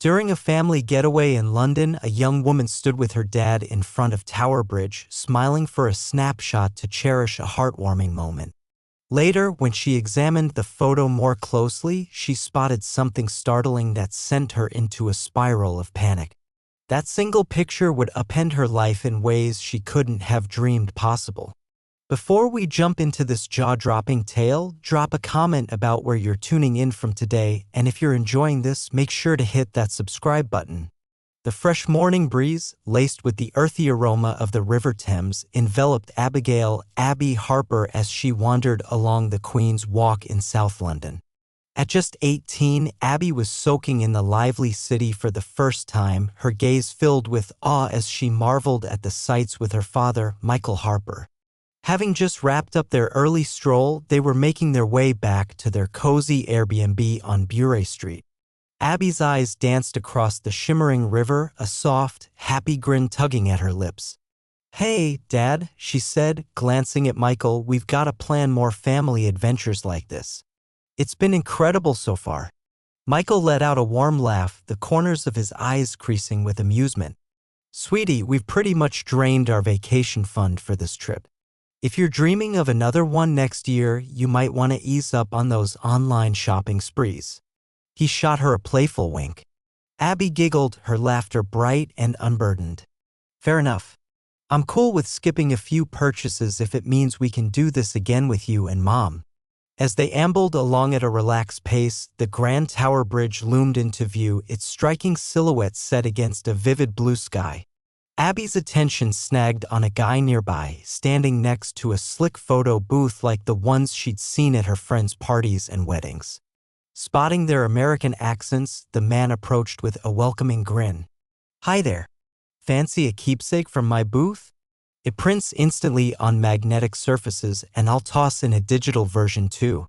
During a family getaway in London, a young woman stood with her dad in front of Tower Bridge, smiling for a snapshot to cherish a heartwarming moment. Later, when she examined the photo more closely, she spotted something startling that sent her into a spiral of panic. That single picture would upend her life in ways she couldn't have dreamed possible. Before we jump into this jaw-dropping tale, drop a comment about where you're tuning in from today, and if you're enjoying this, make sure to hit that subscribe button. The fresh morning breeze, laced with the earthy aroma of the River Thames, enveloped Abigail "Abby" Harper as she wandered along the Queen's Walk in South London. At just 18, Abby was soaking in the lively city for the first time, her gaze filled with awe as she marveled at the sights with her father, Michael Harper. Having just wrapped up their early stroll, they were making their way back to their cozy Airbnb on Bury Street. Abby's eyes danced across the shimmering river, a soft, happy grin tugging at her lips. "Hey, Dad," she said, glancing at Michael, "we've got to plan more family adventures like this. It's been incredible so far." Michael let out a warm laugh, the corners of his eyes creasing with amusement. "Sweetie, we've pretty much drained our vacation fund for this trip. If you're dreaming of another one next year, you might want to ease up on those online shopping sprees." He shot her a playful wink. Abby giggled, her laughter bright and unburdened. "Fair enough. I'm cool with skipping a few purchases if it means we can do this again with you and Mom." As they ambled along at a relaxed pace, the Grand Tower Bridge loomed into view, its striking silhouette set against a vivid blue sky. Abby's attention snagged on a guy nearby, standing next to a slick photo booth like the ones she'd seen at her friends' parties and weddings. Spotting their American accents, the man approached with a welcoming grin. "Hi there. Fancy a keepsake from my booth? It prints instantly on magnetic surfaces, and I'll toss in a digital version too.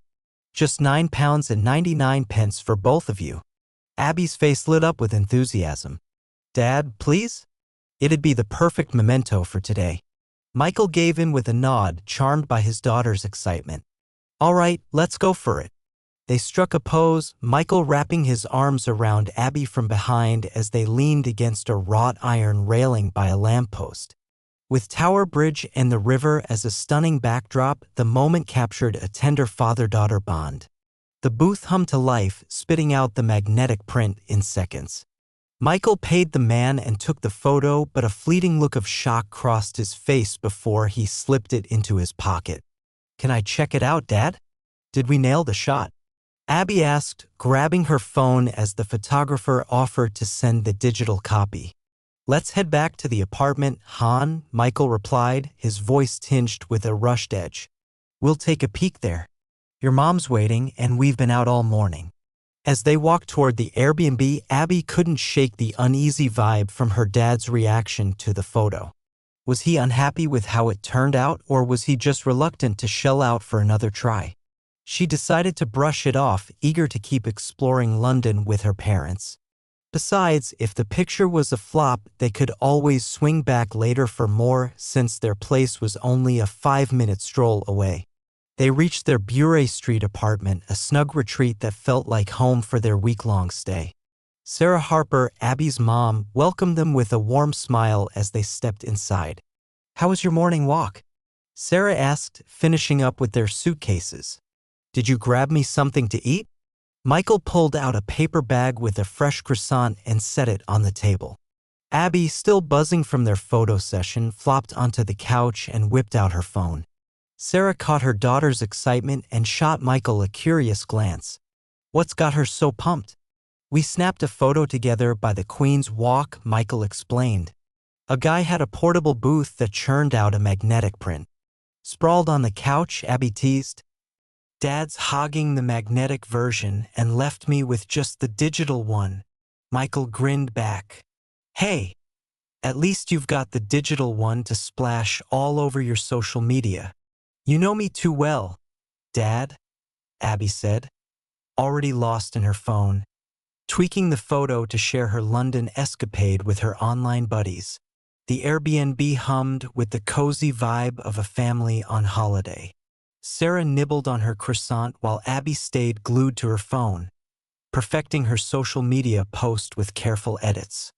Just £9.99 for both of you." Abby's face lit up with enthusiasm. "Dad, please? It'd be the perfect memento for today." Michael gave in with a nod, charmed by his daughter's excitement. "All right, let's go for it." They struck a pose, Michael wrapping his arms around Abby from behind as they leaned against a wrought iron railing by a lamppost. With Tower Bridge and the river as a stunning backdrop, the moment captured a tender father-daughter bond. The booth hummed to life, spitting out the magnetic print in seconds. Michael paid the man and took the photo, but a fleeting look of shock crossed his face before he slipped it into his pocket. "Can I check it out, Dad? Did we nail the shot?" Abby asked, grabbing her phone as the photographer offered to send the digital copy. "Let's head back to the apartment, Han," Michael replied, his voice tinged with a rushed edge. "We'll take a peek there. Your mom's waiting, and we've been out all morning." As they walked toward the Airbnb, Abby couldn't shake the uneasy vibe from her dad's reaction to the photo. Was he unhappy with how it turned out, or was he just reluctant to shell out for another try? She decided to brush it off, eager to keep exploring London with her parents. Besides, if the picture was a flop, they could always swing back later for more, since their place was only a 5-minute stroll away. They reached their Bury Street apartment, a snug retreat that felt like home for their week-long stay. Sarah Harper, Abby's mom, welcomed them with a warm smile as they stepped inside. "How was your morning walk?" Sarah asked, finishing up with their suitcases. "Did you grab me something to eat?" Michael pulled out a paper bag with a fresh croissant and set it on the table. Abby, still buzzing from their photo session, flopped onto the couch and whipped out her phone. Sarah caught her daughter's excitement and shot Michael a curious glance. "What's got her so pumped?" "We snapped a photo together by the Queen's Walk," Michael explained. A guy had a portable booth that churned out a magnetic print. Sprawled on the couch, Abby teased. "Dad's hogging the magnetic version and left me with just the digital one." Michael grinned back. "Hey, at least you've got the digital one to splash all over your social media." "You know me too well, Dad," Abby said, already lost in her phone, tweaking the photo to share her London escapade with her online buddies. The Airbnb hummed with the cozy vibe of a family on holiday. Sarah nibbled on her croissant while Abby stayed glued to her phone. perfecting her social media post with careful edits.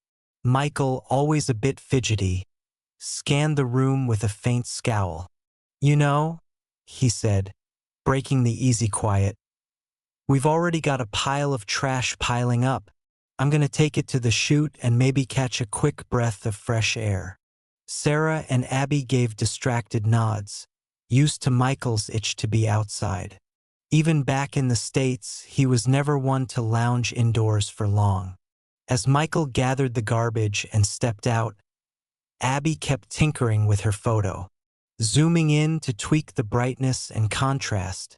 Michael, always a bit fidgety, scanned the room with a faint scowl. "You know," he said, breaking the easy quiet, "we've already got a pile of trash piling up. I'm gonna take it to the chute and maybe catch a quick breath of fresh air." Sarah and Abby gave distracted nods, used to Michael's itch to be outside. Even back in the States, he was never one to lounge indoors for long. As Michael gathered the garbage and stepped out, Abby kept tinkering with her photo, zooming in to tweak the brightness and contrast.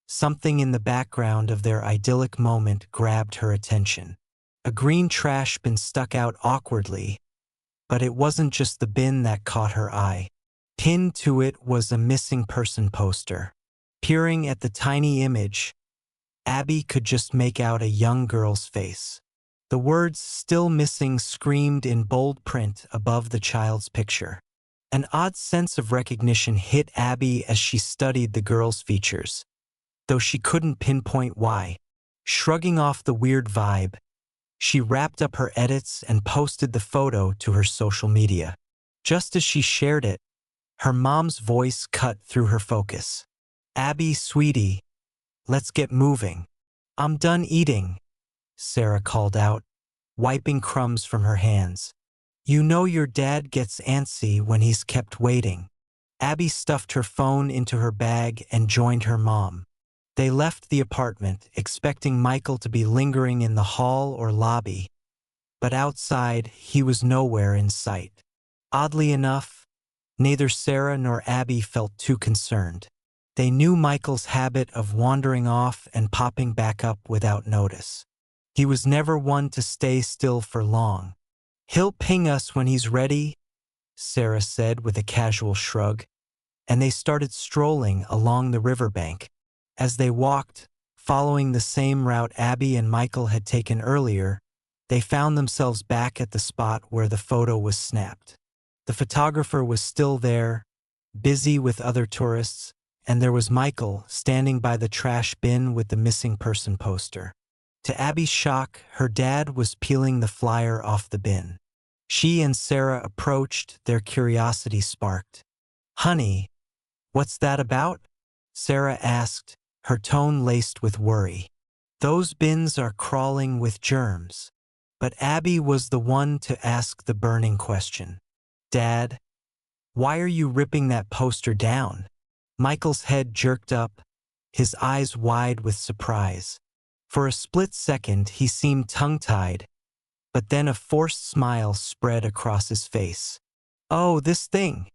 Something in the background of their idyllic moment grabbed her attention. A green trash bin stuck out awkwardly, but it wasn't just the bin that caught her eye. Pinned to it was a missing person poster. Peering at the tiny image, Abby could just make out a young girl's face. The words "still missing" screamed in bold print above the child's picture. An odd sense of recognition hit Abby as she studied the girl's features, though she couldn't pinpoint why. Shrugging off the weird vibe, she wrapped up her edits and posted the photo to her social media. Just as she shared it, her mom's voice cut through her focus. "Abby, sweetie, let's get moving." "I'm done eating," Sarah called out, wiping crumbs from her hands. "You know your dad gets antsy when he's kept waiting." Abby stuffed her phone into her bag and joined her mom. They left the apartment, expecting Michael to be lingering in the hall or lobby, but outside he was nowhere in sight. Oddly enough, neither Sarah nor Abby felt too concerned. They knew Michael's habit of wandering off and popping back up without notice. He was never one to stay still for long. "He'll ping us when he's ready," Sarah said with a casual shrug, and they started strolling along the riverbank. As they walked, following the same route Abby and Michael had taken earlier, they found themselves back at the spot where the photo was snapped. The photographer was still there, busy with other tourists, and there was Michael standing by the trash bin with the missing person poster. To Abby's shock, her dad was peeling the flyer off the bin. She and Sarah approached, their curiosity sparked. "Honey, what's that about?" Sarah asked, her tone laced with worry. "Those bins are crawling with germs." But Abby was the one to ask the burning question. "Dad, why are you ripping that poster down?" Michael's head jerked up, his eyes wide with surprise. For a split second, he seemed tongue-tied, but then a forced smile spread across his face. "Oh, this thing,"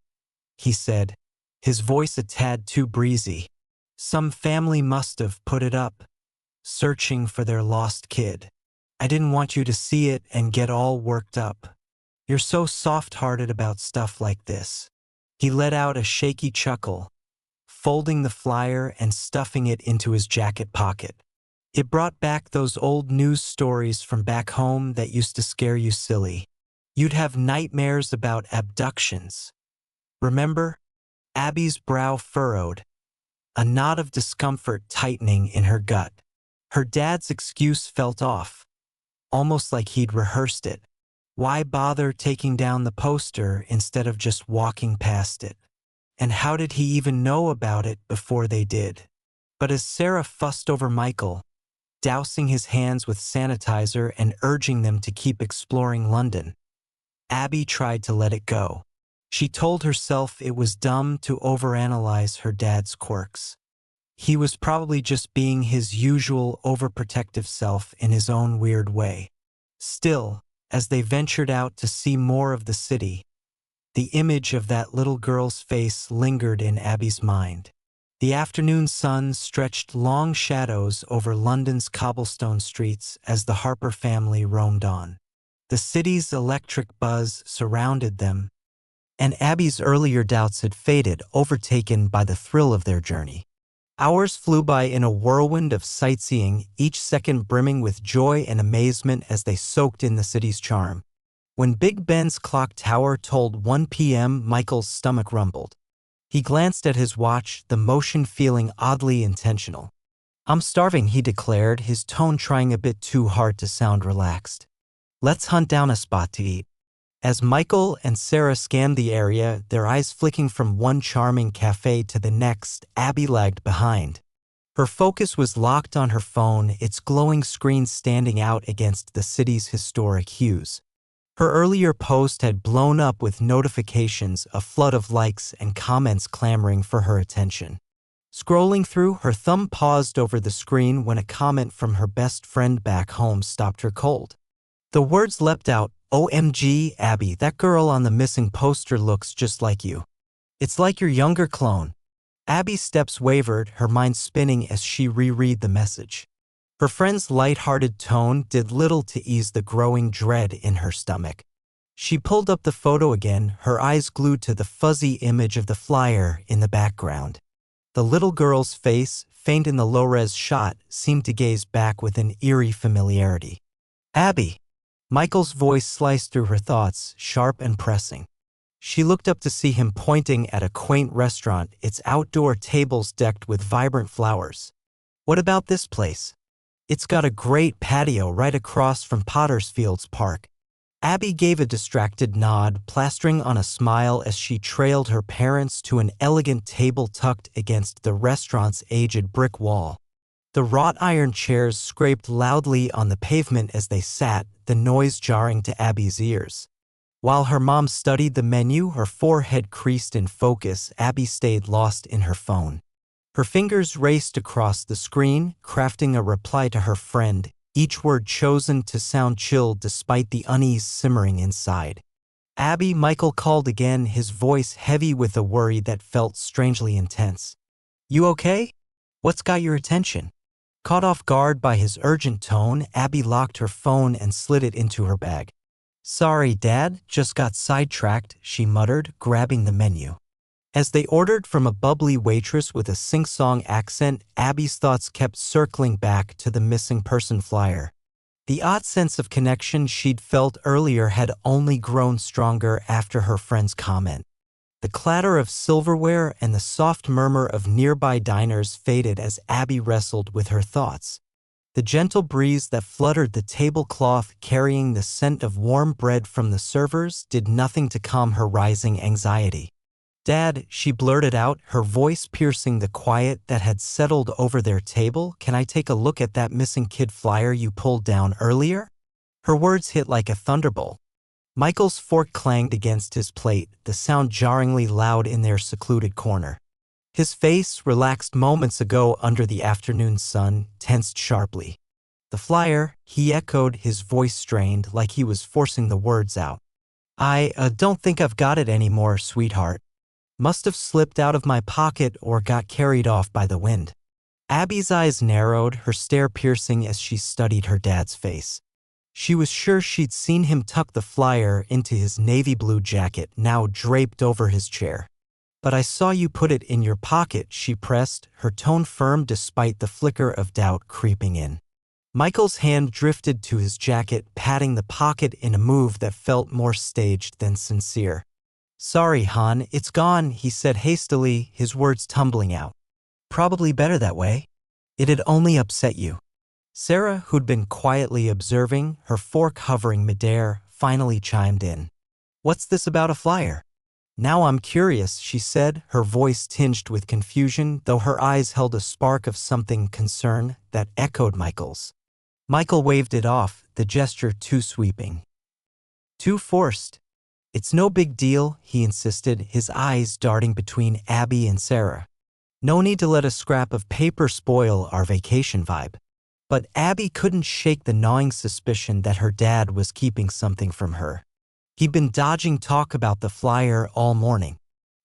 he said, his voice a tad too breezy. "Some family must have put it up, searching for their lost kid. I didn't want you to see it and get all worked up. You're so soft-hearted about stuff like this." He let out a shaky chuckle, folding the flyer and stuffing it into his jacket pocket. It brought back those old news stories from back home that used to scare you silly. You'd have nightmares about abductions. Remember? Abby's brow furrowed, a knot of discomfort tightening in her gut. Her dad's excuse felt off, almost like he'd rehearsed it. Why bother taking down the poster instead of just walking past it? And how did he even know about it before they did? But as Sarah fussed over Michael, dousing his hands with sanitizer and urging them to keep exploring London, Abby tried to let it go. She told herself it was dumb to overanalyze her dad's quirks. He was probably just being his usual overprotective self in his own weird way. Still, as they ventured out to see more of the city, the image of that little girl's face lingered in Abby's mind. The afternoon sun stretched long shadows over London's cobblestone streets as the Harper family roamed on. The city's electric buzz surrounded them, and Abby's earlier doubts had faded, overtaken by the thrill of their journey. Hours flew by in a whirlwind of sightseeing, each second brimming with joy and amazement as they soaked in the city's charm. When Big Ben's clock tower told 1 p.m., Michael's stomach rumbled. He glanced at his watch, the motion feeling oddly intentional. I'm starving, he declared, his tone trying a bit too hard to sound relaxed. Let's hunt down a spot to eat. As Michael and Sarah scanned the area, their eyes flicking from one charming cafe to the next, Abby lagged behind. Her focus was locked on her phone, its glowing screen standing out against the city's historic hues. Her earlier post had blown up with notifications, a flood of likes and comments clamoring for her attention. Scrolling through, her thumb paused over the screen when a comment from her best friend back home stopped her cold. The words leapt out, "OMG, Abby, that girl on the missing poster looks just like you. It's like your younger clone." Abby's steps wavered, her mind spinning as she reread the message. Her friend's light-hearted tone did little to ease the growing dread in her stomach. She pulled up the photo again, her eyes glued to the fuzzy image of the flyer in the background. The little girl's face, faint in the low-res shot, seemed to gaze back with an eerie familiarity. "Abby!" Michael's voice sliced through her thoughts, sharp and pressing. She looked up to see him pointing at a quaint restaurant, its outdoor tables decked with vibrant flowers. "What about this place? It's got a great patio right across from Pottersfield's park." Abby gave a distracted nod, plastering on a smile as she trailed her parents to an elegant table tucked against the restaurant's aged brick wall. The wrought iron chairs scraped loudly on the pavement as they sat, the noise jarring to Abby's ears. While her mom studied the menu, her forehead creased in focus, Abby stayed lost in her phone. Her fingers raced across the screen, crafting a reply to her friend, each word chosen to sound chilled despite the unease simmering inside. "Abby," Michael called again, his voice heavy with a worry that felt strangely intense. "You okay? What's got your attention?" Caught off guard by his urgent tone, Abby locked her phone and slid it into her bag. "Sorry, Dad, just got sidetracked," she muttered, grabbing the menu. As they ordered from a bubbly waitress with a sing-song accent, Abby's thoughts kept circling back to the missing person flyer. The odd sense of connection she'd felt earlier had only grown stronger after her friend's comment. The clatter of silverware and the soft murmur of nearby diners faded as Abby wrestled with her thoughts. The gentle breeze that fluttered the tablecloth carrying the scent of warm bread from the servers did nothing to calm her rising anxiety. "Dad," she blurted out, her voice piercing the quiet that had settled over their table, "can I take a look at that missing kid flyer you pulled down earlier?" Her words hit like a thunderbolt. Michael's fork clanged against his plate, the sound jarringly loud in their secluded corner. His face, relaxed moments ago under the afternoon sun, tensed sharply. "The flyer," he echoed, his voice strained, like he was forcing the words out. I don't think I've got it anymore, sweetheart. Must have slipped out of my pocket or got carried off by the wind." Abby's eyes narrowed, her stare piercing as she studied her dad's face. She was sure she'd seen him tuck the flyer into his navy blue jacket, now draped over his chair. "But I saw you put it in your pocket," she pressed, her tone firm despite the flicker of doubt creeping in. Michael's hand drifted to his jacket, patting the pocket in a move that felt more staged than sincere. "Sorry, hon, it's gone," he said hastily, his words tumbling out. "Probably better that way. It'd only upset you." Sarah, who'd been quietly observing, her fork hovering midair, finally chimed in. "What's this about a flyer?" "Now I'm curious," she said, her voice tinged with confusion, though her eyes held a spark of something concern that echoed Michael's. Michael waved it off, the gesture too sweeping. Too forced. "It's no big deal," he insisted, his eyes darting between Abby and Sarah. "No need to let a scrap of paper spoil our vacation vibe." But Abby couldn't shake the gnawing suspicion that her dad was keeping something from her. He'd been dodging talk about the flyer all morning.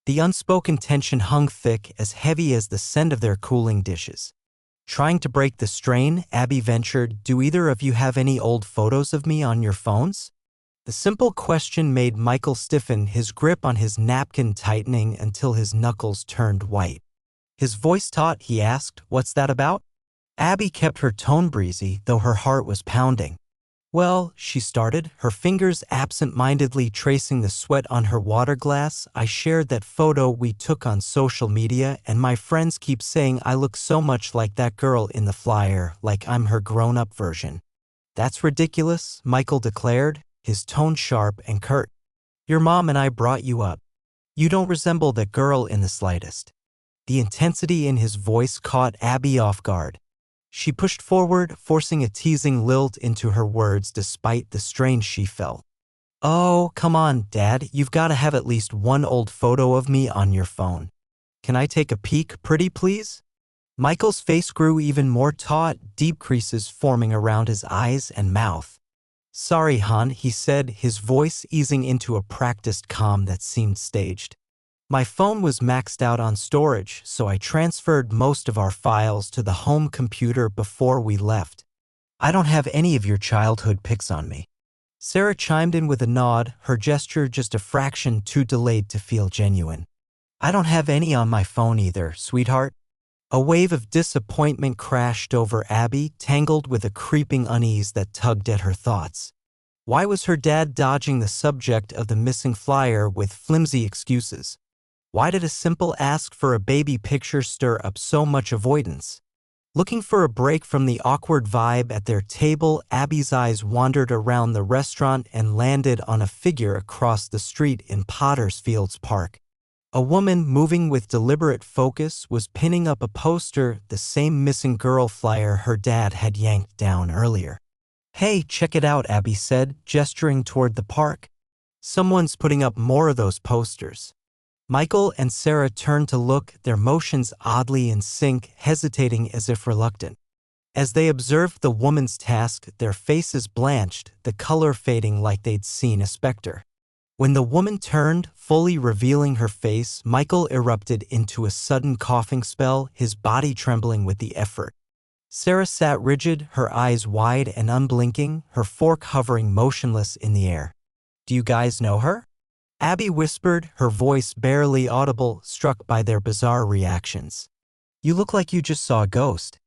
The unspoken tension hung thick, as heavy as the scent of their cooling dishes. Trying to break the strain, Abby ventured, "Do either of you have any old photos of me on your phones?" The simple question made Michael stiffen, his grip on his napkin tightening until his knuckles turned white. His voice taut, he asked, "What's that about?" Abby kept her tone breezy, though her heart was pounding. Well, she started, her fingers absent-mindedly tracing the sweat on her water glass. I shared that photo we took on social media, and my friends keep saying I look so much like that girl in the flyer, like I'm her grown-up version. That's ridiculous, Michael declared, his tone sharp and curt. Your mom and I brought you up. You don't resemble that girl in the slightest. The intensity in his voice caught Abby off guard. She pushed forward, forcing a teasing lilt into her words despite the strain she felt. Oh, come on, Dad, you've got to have at least one old photo of me on your phone. Can I take a peek, pretty please? Michael's face grew even more taut, deep creases forming around his eyes and mouth. Sorry, hon, he said, his voice easing into a practiced calm that seemed staged. My phone was maxed out on storage, so I transferred most of our files to the home computer before we left. I don't have any of your childhood pics on me. Sarah chimed in with a nod, her gesture just a fraction too delayed to feel genuine. I don't have any on my phone either, sweetheart. A wave of disappointment crashed over Abby, tangled with a creeping unease that tugged at her thoughts. Why was her dad dodging the subject of the missing flyer with flimsy excuses? Why did a simple ask for a baby picture stir up so much avoidance? Looking for a break from the awkward vibe at their table, Abby's eyes wandered around the restaurant and landed on a figure across the street in Pottersfields Park. A woman, moving with deliberate focus, was pinning up a poster, the same missing girl flyer her dad had yanked down earlier. Hey, check it out, Abby said, gesturing toward the park. Someone's putting up more of those posters. Michael and Sarah turned to look, their motions oddly in sync, hesitating as if reluctant. As they observed the woman's task, their faces blanched, the color fading like they'd seen a specter. When the woman turned, fully revealing her face, Michael erupted into a sudden coughing spell, his body trembling with the effort. Sarah sat rigid, her eyes wide and unblinking, her fork hovering motionless in the air. Do you guys know her? Abby whispered, her voice barely audible, struck by their bizarre reactions. You look like you just saw a ghost.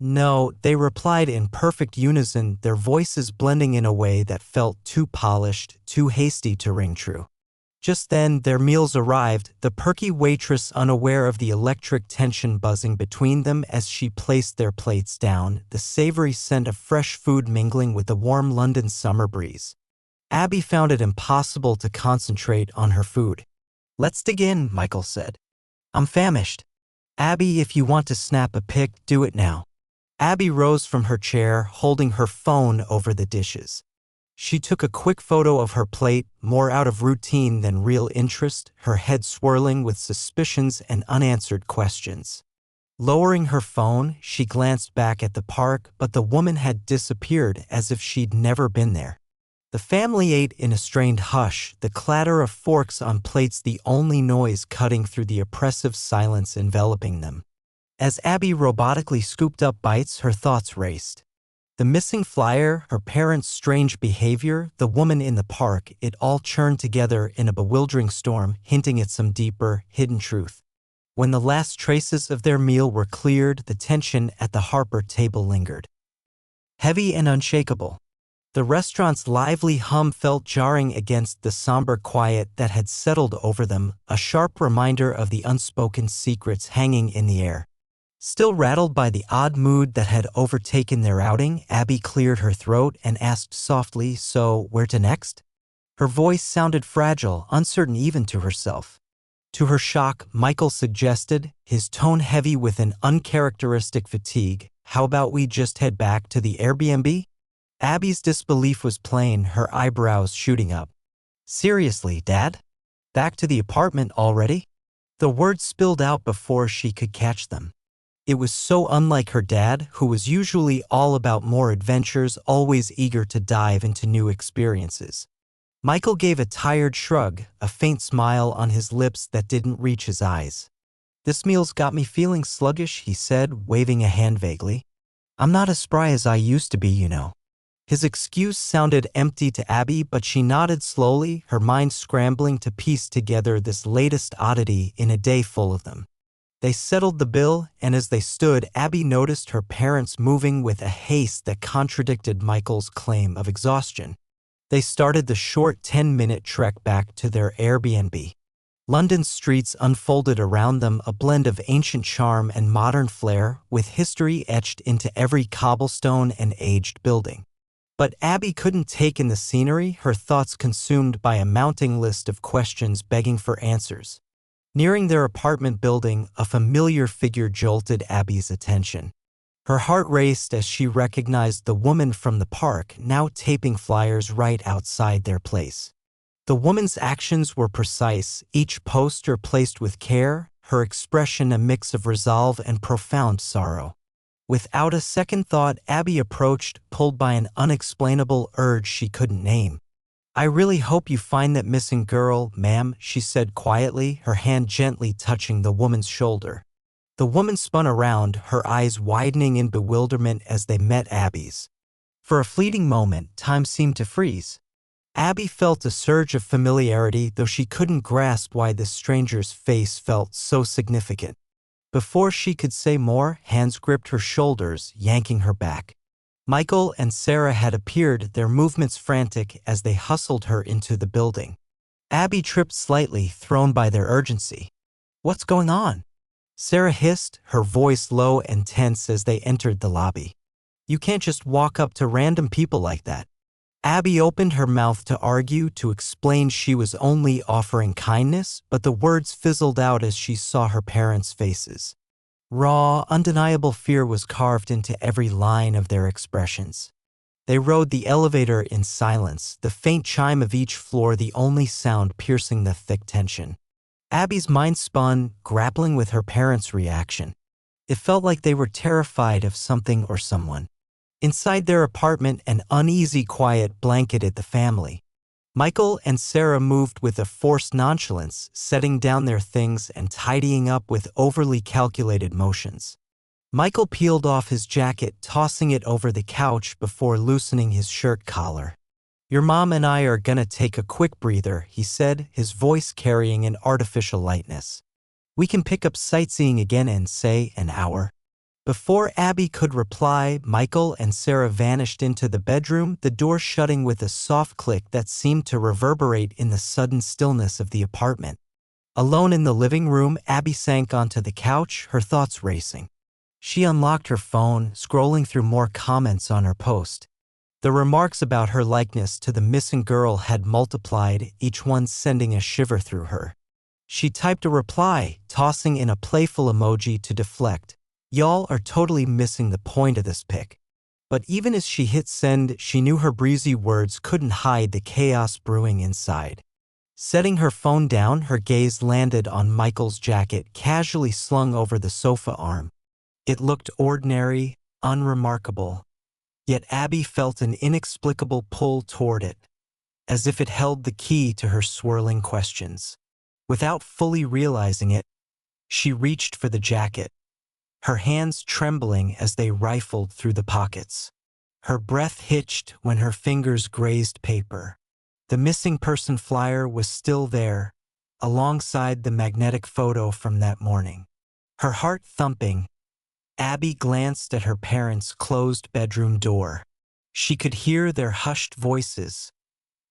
No, they replied in perfect unison, their voices blending in a way that felt too polished, too hasty to ring true. Just then, their meals arrived, the perky waitress unaware of the electric tension buzzing between them as she placed their plates down, the savory scent of fresh food mingling with the warm London summer breeze. Abby found it impossible to concentrate on her food. Let's dig in, Michael said. I'm famished. Abby, if you want to snap a pic, do it now. Abby rose from her chair, holding her phone over the dishes. She took a quick photo of her plate, more out of routine than real interest, her head swirling with suspicions and unanswered questions. Lowering her phone, she glanced back at the park, but the woman had disappeared as if she'd never been there. The family ate in a strained hush, the clatter of forks on plates the only noise cutting through the oppressive silence enveloping them. As Abby robotically scooped up bites, her thoughts raced. The missing flyer, her parents' strange behavior, the woman in the park, it all churned together in a bewildering storm, hinting at some deeper, hidden truth. When the last traces of their meal were cleared, the tension at the Harper table lingered. Heavy and unshakable. The restaurant's lively hum felt jarring against the somber quiet that had settled over them, a sharp reminder of the unspoken secrets hanging in the air. Still rattled by the odd mood that had overtaken their outing, Abby cleared her throat and asked softly, "So, where to next?" Her voice sounded fragile, uncertain even to herself. To her shock, Michael suggested, his tone heavy with an uncharacteristic fatigue, "How about we just head back to the Airbnb?" Abby's disbelief was plain, her eyebrows shooting up. Seriously, Dad? Back to the apartment already? The words spilled out before she could catch them. It was so unlike her dad, who was usually all about more adventures, always eager to dive into new experiences. Michael gave a tired shrug, a faint smile on his lips that didn't reach his eyes. "This meal's got me feeling sluggish," he said, waving a hand vaguely. "I'm not as spry as I used to be, you know." His excuse sounded empty to Abby, but she nodded slowly, her mind scrambling to piece together this latest oddity in a day full of them. They settled the bill, and as they stood, Abby noticed her parents moving with a haste that contradicted Michael's claim of exhaustion. They started the short 10-minute trek back to their Airbnb. London's streets unfolded around them, a blend of ancient charm and modern flair, with history etched into every cobblestone and aged building. But Abby couldn't take in the scenery, her thoughts consumed by a mounting list of questions begging for answers. Nearing their apartment building, a familiar figure jolted Abby's attention. Her heart raced as she recognized the woman from the park, now taping flyers right outside their place. The woman's actions were precise, each poster placed with care, her expression a mix of resolve and profound sorrow. Without a second thought, Abby approached, pulled by an unexplainable urge she couldn't name. "I really hope you find that missing girl, ma'am," she said quietly, her hand gently touching the woman's shoulder. The woman spun around, her eyes widening in bewilderment as they met Abby's. For a fleeting moment, time seemed to freeze. Abby felt a surge of familiarity, though she couldn't grasp why this stranger's face felt so significant. Before she could say more, hands gripped her shoulders, yanking her back. Michael and Sarah had appeared, their movements frantic as they hustled her into the building. Abby tripped slightly, thrown by their urgency. "What's going on?" Sarah hissed, her voice low and tense as they entered the lobby. "You can't just walk up to random people like that." Abby opened her mouth to argue, to explain she was only offering kindness, but the words fizzled out as she saw her parents' faces. Raw, undeniable fear was carved into every line of their expressions. They rode the elevator in silence, the faint chime of each floor the only sound piercing the thick tension. Abby's mind spun, grappling with her parents' reaction. It felt like they were terrified of something or someone. Inside their apartment, an uneasy quiet blanketed the family. Michael and Sarah moved with a forced nonchalance, setting down their things and tidying up with overly calculated motions. Michael peeled off his jacket, tossing it over the couch before loosening his shirt collar. "Your mom and I are gonna take a quick breather," he said, his voice carrying an artificial lightness. "We can pick up sightseeing again in, say, an hour." Before Abby could reply, Michael and Sarah vanished into the bedroom, the door shutting with a soft click that seemed to reverberate in the sudden stillness of the apartment. Alone in the living room, Abby sank onto the couch, her thoughts racing. She unlocked her phone, scrolling through more comments on her post. The remarks about her likeness to the missing girl had multiplied, each one sending a shiver through her. She typed a reply, tossing in a playful emoji to deflect. "Y'all are totally missing the point of this pic." But even as she hit send, she knew her breezy words couldn't hide the chaos brewing inside. Setting her phone down, her gaze landed on Michael's jacket, casually slung over the sofa arm. It looked ordinary, unremarkable. Yet Abby felt an inexplicable pull toward it, as if it held the key to her swirling questions. Without fully realizing it, she reached for the jacket, her hands trembling as they rifled through the pockets. Her breath hitched when her fingers grazed paper. The missing person flyer was still there, alongside the magnetic photo from that morning. Her heart thumping, Abby glanced at her parents' closed bedroom door. She could hear their hushed voices,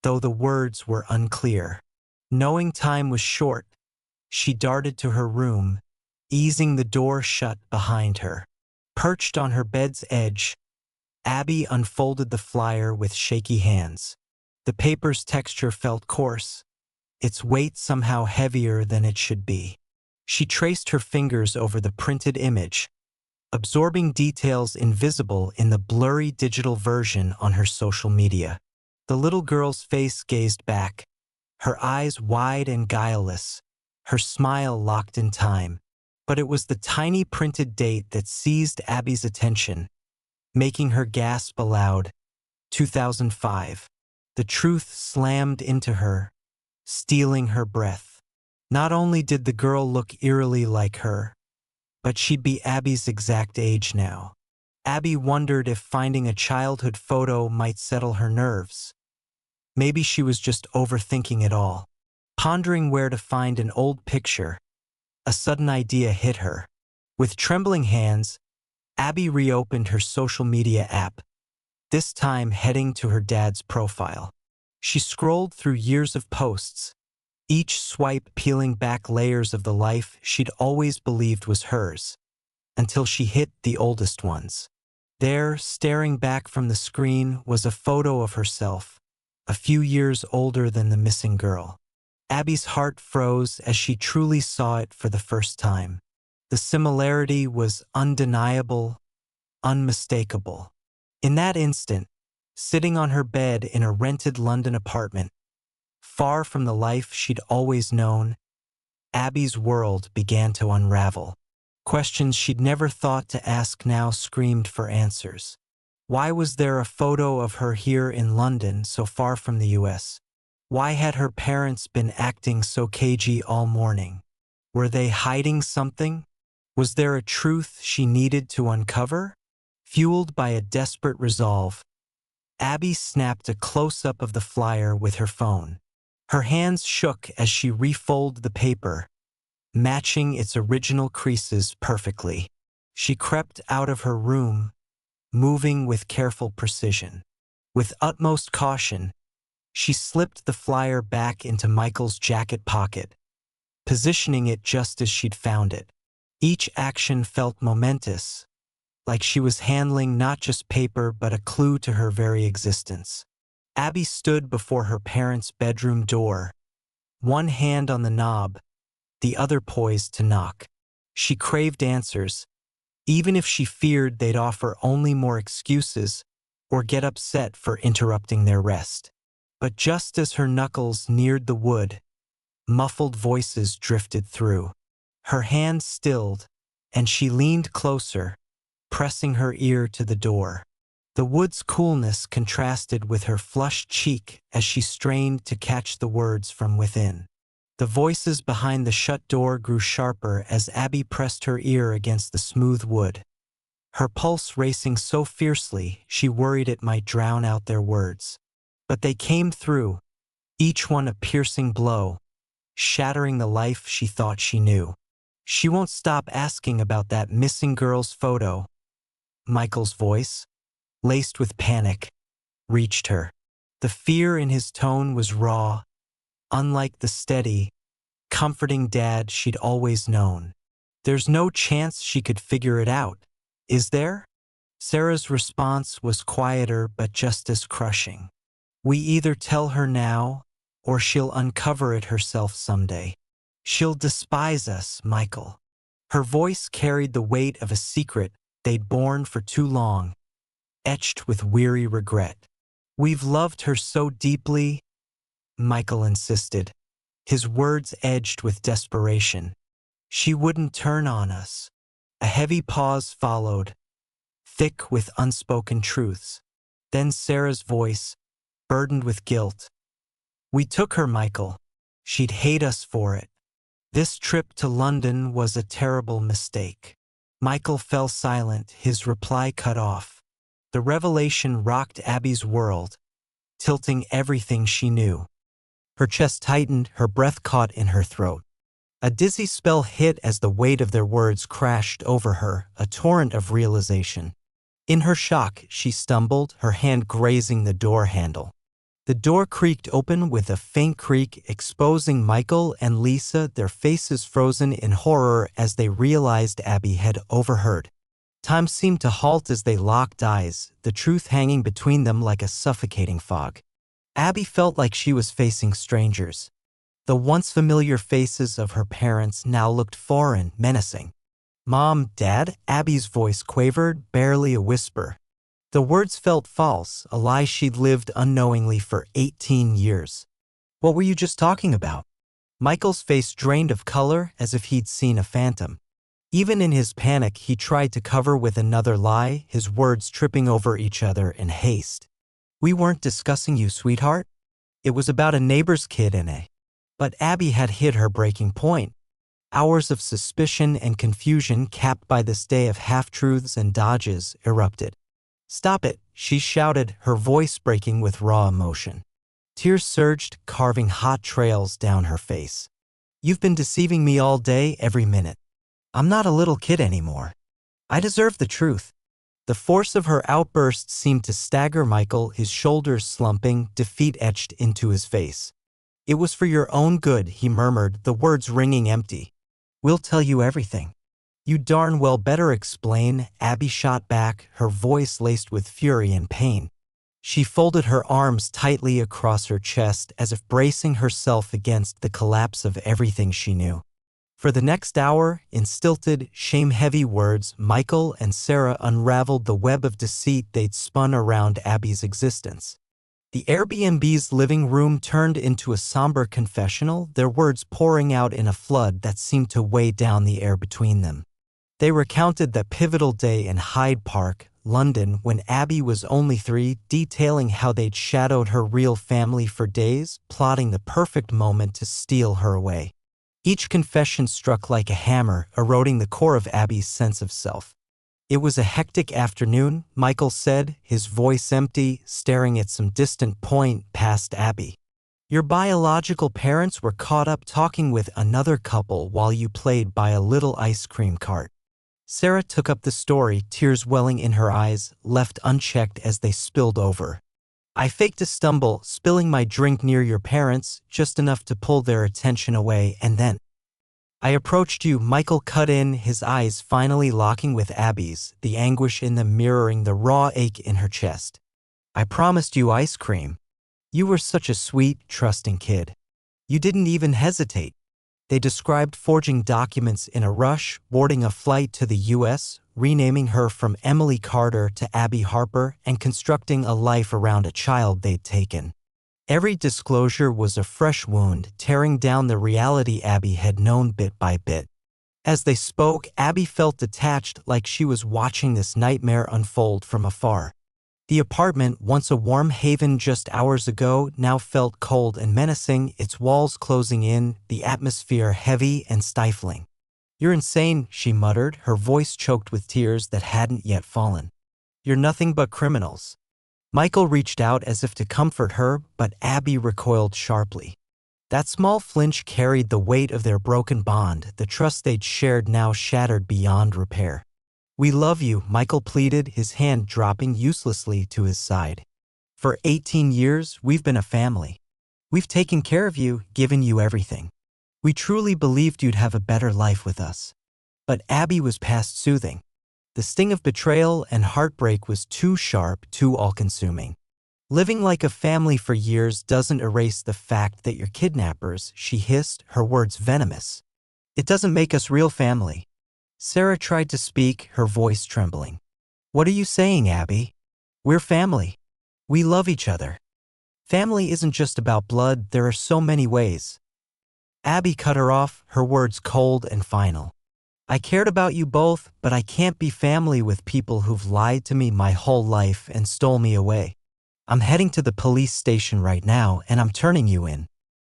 though the words were unclear. Knowing time was short, she darted to her room, easing the door shut behind her. Perched on her bed's edge, Abby unfolded the flyer with shaky hands. The paper's texture felt coarse, its weight somehow heavier than it should be. She traced her fingers over the printed image, absorbing details invisible in the blurry digital version on her social media. The little girl's face gazed back, her eyes wide and guileless, her smile locked in time. But it was the tiny printed date that seized Abby's attention, making her gasp aloud. 2005. The truth slammed into her, stealing her breath. Not only did the girl look eerily like her, but she'd be Abby's exact age now. Abby wondered if finding a childhood photo might settle her nerves. Maybe she was just overthinking it all. Pondering where to find an old picture, A sudden idea hit her. With trembling hands, Abby reopened her social media app, this time heading to her dad's profile. She scrolled through years of posts, each swipe peeling back layers of the life she'd always believed was hers, until she hit the oldest ones. There, staring back from the screen, was a photo of herself, a few years older than the missing girl. Abby's heart froze as she truly saw it for the first time. The similarity was undeniable, unmistakable. In that instant, sitting on her bed in a rented London apartment, far from the life she'd always known, Abby's world began to unravel. Questions she'd never thought to ask now screamed for answers. Why was there a photo of her here in London, so far from the US? Why had her parents been acting so cagey all morning? Were they hiding something? Was there a truth she needed to uncover? Fueled by a desperate resolve, Abby snapped a close-up of the flyer with her phone. Her hands shook as she refolded the paper, matching its original creases perfectly. She crept out of her room, moving with careful precision. With utmost caution, she slipped the flyer back into Michael's jacket pocket, positioning it just as she'd found it. Each action felt momentous, like she was handling not just paper but a clue to her very existence. Abby stood before her parents' bedroom door, one hand on the knob, the other poised to knock. She craved answers, even if she feared they'd offer only more excuses or get upset for interrupting their rest. But just as her knuckles neared the wood, muffled voices drifted through. Her hand stilled, and she leaned closer, pressing her ear to the door. The wood's coolness contrasted with her flushed cheek as she strained to catch the words from within. The voices behind the shut door grew sharper as Abby pressed her ear against the smooth wood, her pulse racing so fiercely she worried it might drown out their words. But they came through, each one a piercing blow, shattering the life she thought she knew. She won't stop asking about that missing girl's photo. Michael's voice, laced with panic, reached her. The fear in his tone was raw, unlike the steady, comforting dad she'd always known. There's no chance she could figure it out, is there? Sarah's response was quieter but just as crushing. We either tell her now, or she'll uncover it herself someday. She'll despise us, Michael. Her voice carried the weight of a secret they'd borne for too long, etched with weary regret. We've loved her so deeply, Michael insisted, his words edged with desperation. She wouldn't turn on us. A heavy pause followed, thick with unspoken truths. Then Sarah's voice, burdened with guilt. We took her, Michael. She'd hate us for it. This trip to London was a terrible mistake. Michael fell silent, his reply cut off. The revelation rocked Abby's world, tilting everything she knew. Her chest tightened, her breath caught in her throat. A dizzy spell hit as the weight of their words crashed over her, a torrent of realization. In her shock, she stumbled, her hand grazing the door handle. The door creaked open with a faint creak, exposing Michael and Lisa, their faces frozen in horror as they realized Abby had overheard. Time seemed to halt as they locked eyes, the truth hanging between them like a suffocating fog. Abby felt like she was facing strangers. The once familiar faces of her parents now looked foreign, menacing. Mom, Dad? Abby's voice quavered, barely a whisper. The words felt false, a lie she'd lived unknowingly for 18 years. What were you just talking about? Michael's face drained of color as if he'd seen a phantom. Even in his panic, he tried to cover with another lie, his words tripping over each other in haste. We weren't discussing you, sweetheart. It was about a neighbor's kid in a... But Abby had hit her breaking point. Hours of suspicion and confusion, capped by this day of half-truths and dodges, erupted. Stop it, she shouted, her voice breaking with raw emotion. Tears surged, carving hot trails down her face. You've been deceiving me all day, every minute. I'm not a little kid anymore. I deserve the truth." The force of her outburst seemed to stagger Michael, his shoulders slumping, defeat etched into his face. "It was for your own good," he murmured, the words ringing empty. "We'll tell you everything." "You darn well better explain," Abby shot back, her voice laced with fury and pain. She folded her arms tightly across her chest as if bracing herself against the collapse of everything she knew. For the next hour, in stilted, shame-heavy words, Michael and Sarah unraveled the web of deceit they'd spun around Abby's existence. The Airbnb's living room turned into a somber confessional, their words pouring out in a flood that seemed to weigh down the air between them. They recounted that pivotal day in Hyde Park, London, when Abby was only 3, detailing how they'd shadowed her real family for days, plotting the perfect moment to steal her away. Each confession struck like a hammer, eroding the core of Abby's sense of self. "It was a hectic afternoon," Michael said, his voice empty, staring at some distant point past Abby. "Your biological parents were caught up talking with another couple while you played by a little ice cream cart." Sarah took up the story, tears welling in her eyes, left unchecked as they spilled over. "I faked a stumble, spilling my drink near your parents, just enough to pull their attention away, and then I approached you," Michael cut in, his eyes finally locking with Abby's, the anguish in them mirroring the raw ache in her chest. "I promised you ice cream. You were such a sweet, trusting kid. You didn't even hesitate." They described forging documents in a rush, boarding a flight to the U.S., renaming her from Emily Carter to Abby Harper, and constructing a life around a child they'd taken. Every disclosure was a fresh wound, tearing down the reality Abby had known bit by bit. As they spoke, Abby felt detached, like she was watching this nightmare unfold from afar. The apartment, once a warm haven just hours ago, now felt cold and menacing, its walls closing in, the atmosphere heavy and stifling. "You're insane," she muttered, her voice choked with tears that hadn't yet fallen. "You're nothing but criminals." Michael reached out as if to comfort her, but Abby recoiled sharply. That small flinch carried the weight of their broken bond, the trust they'd shared now shattered beyond repair. "We love you," Michael pleaded, his hand dropping uselessly to his side. "For 18 years, we've been a family. We've taken care of you, given you everything. We truly believed you'd have a better life with us." But Abby was past soothing. The sting of betrayal and heartbreak was too sharp, too all-consuming. "Living like a family for years doesn't erase the fact that you're kidnappers," she hissed, her words venomous. "It doesn't make us real family." Sarah tried to speak, her voice trembling. "What are you saying, Abby? We're family. We love each other. Family isn't just about blood, there are so many ways." Abby cut her off, her words cold and final. "I cared about you both, but I can't be family with people who've lied to me my whole life and stole me away. I'm heading to the police station right now, and I'm turning you in."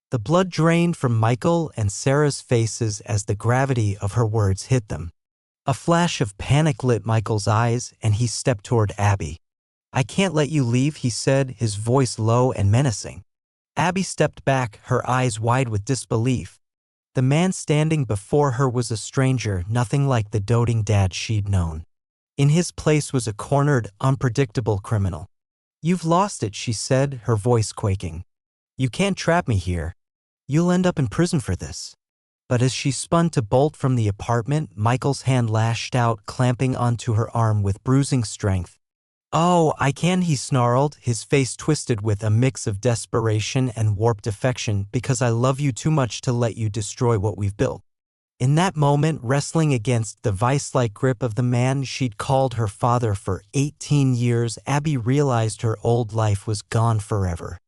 The blood drained from Michael and Sarah's faces as the gravity of her words hit them. A flash of panic lit Michael's eyes, and he stepped toward Abby. "I can't let you leave," he said, his voice low and menacing. Abby stepped back, her eyes wide with disbelief. The man standing before her was a stranger, nothing like the doting dad she'd known. In his place was a cornered, unpredictable criminal. "You've lost it," she said, her voice quaking. "You can't trap me here. You'll end up in prison for this." But as she spun to bolt from the apartment, Michael's hand lashed out, clamping onto her arm with bruising strength. "Oh, I can," he snarled, his face twisted with a mix of desperation and warped affection, "because I love you too much to let you destroy what we've built." In that moment, wrestling against the vice-like grip of the man she'd called her father for 18 years, Abby realized her old life was gone forever.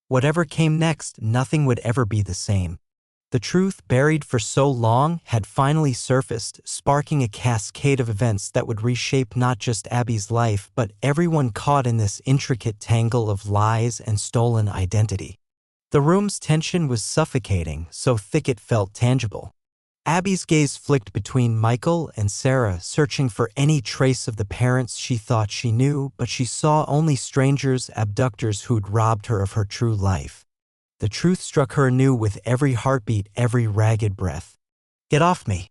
Whatever came next, nothing would ever be the same. The truth, buried for so long, had finally surfaced, sparking a cascade of events that would reshape not just Abby's life but everyone caught in this intricate tangle of lies and stolen identity. The room's tension was suffocating, so thick it felt tangible. Abby's gaze flicked between Michael and Sarah, searching for any trace of the parents she thought she knew, but she saw only strangers, abductors who'd robbed her of her true life. The truth struck her anew with every heartbeat, every ragged breath. "Get off me!"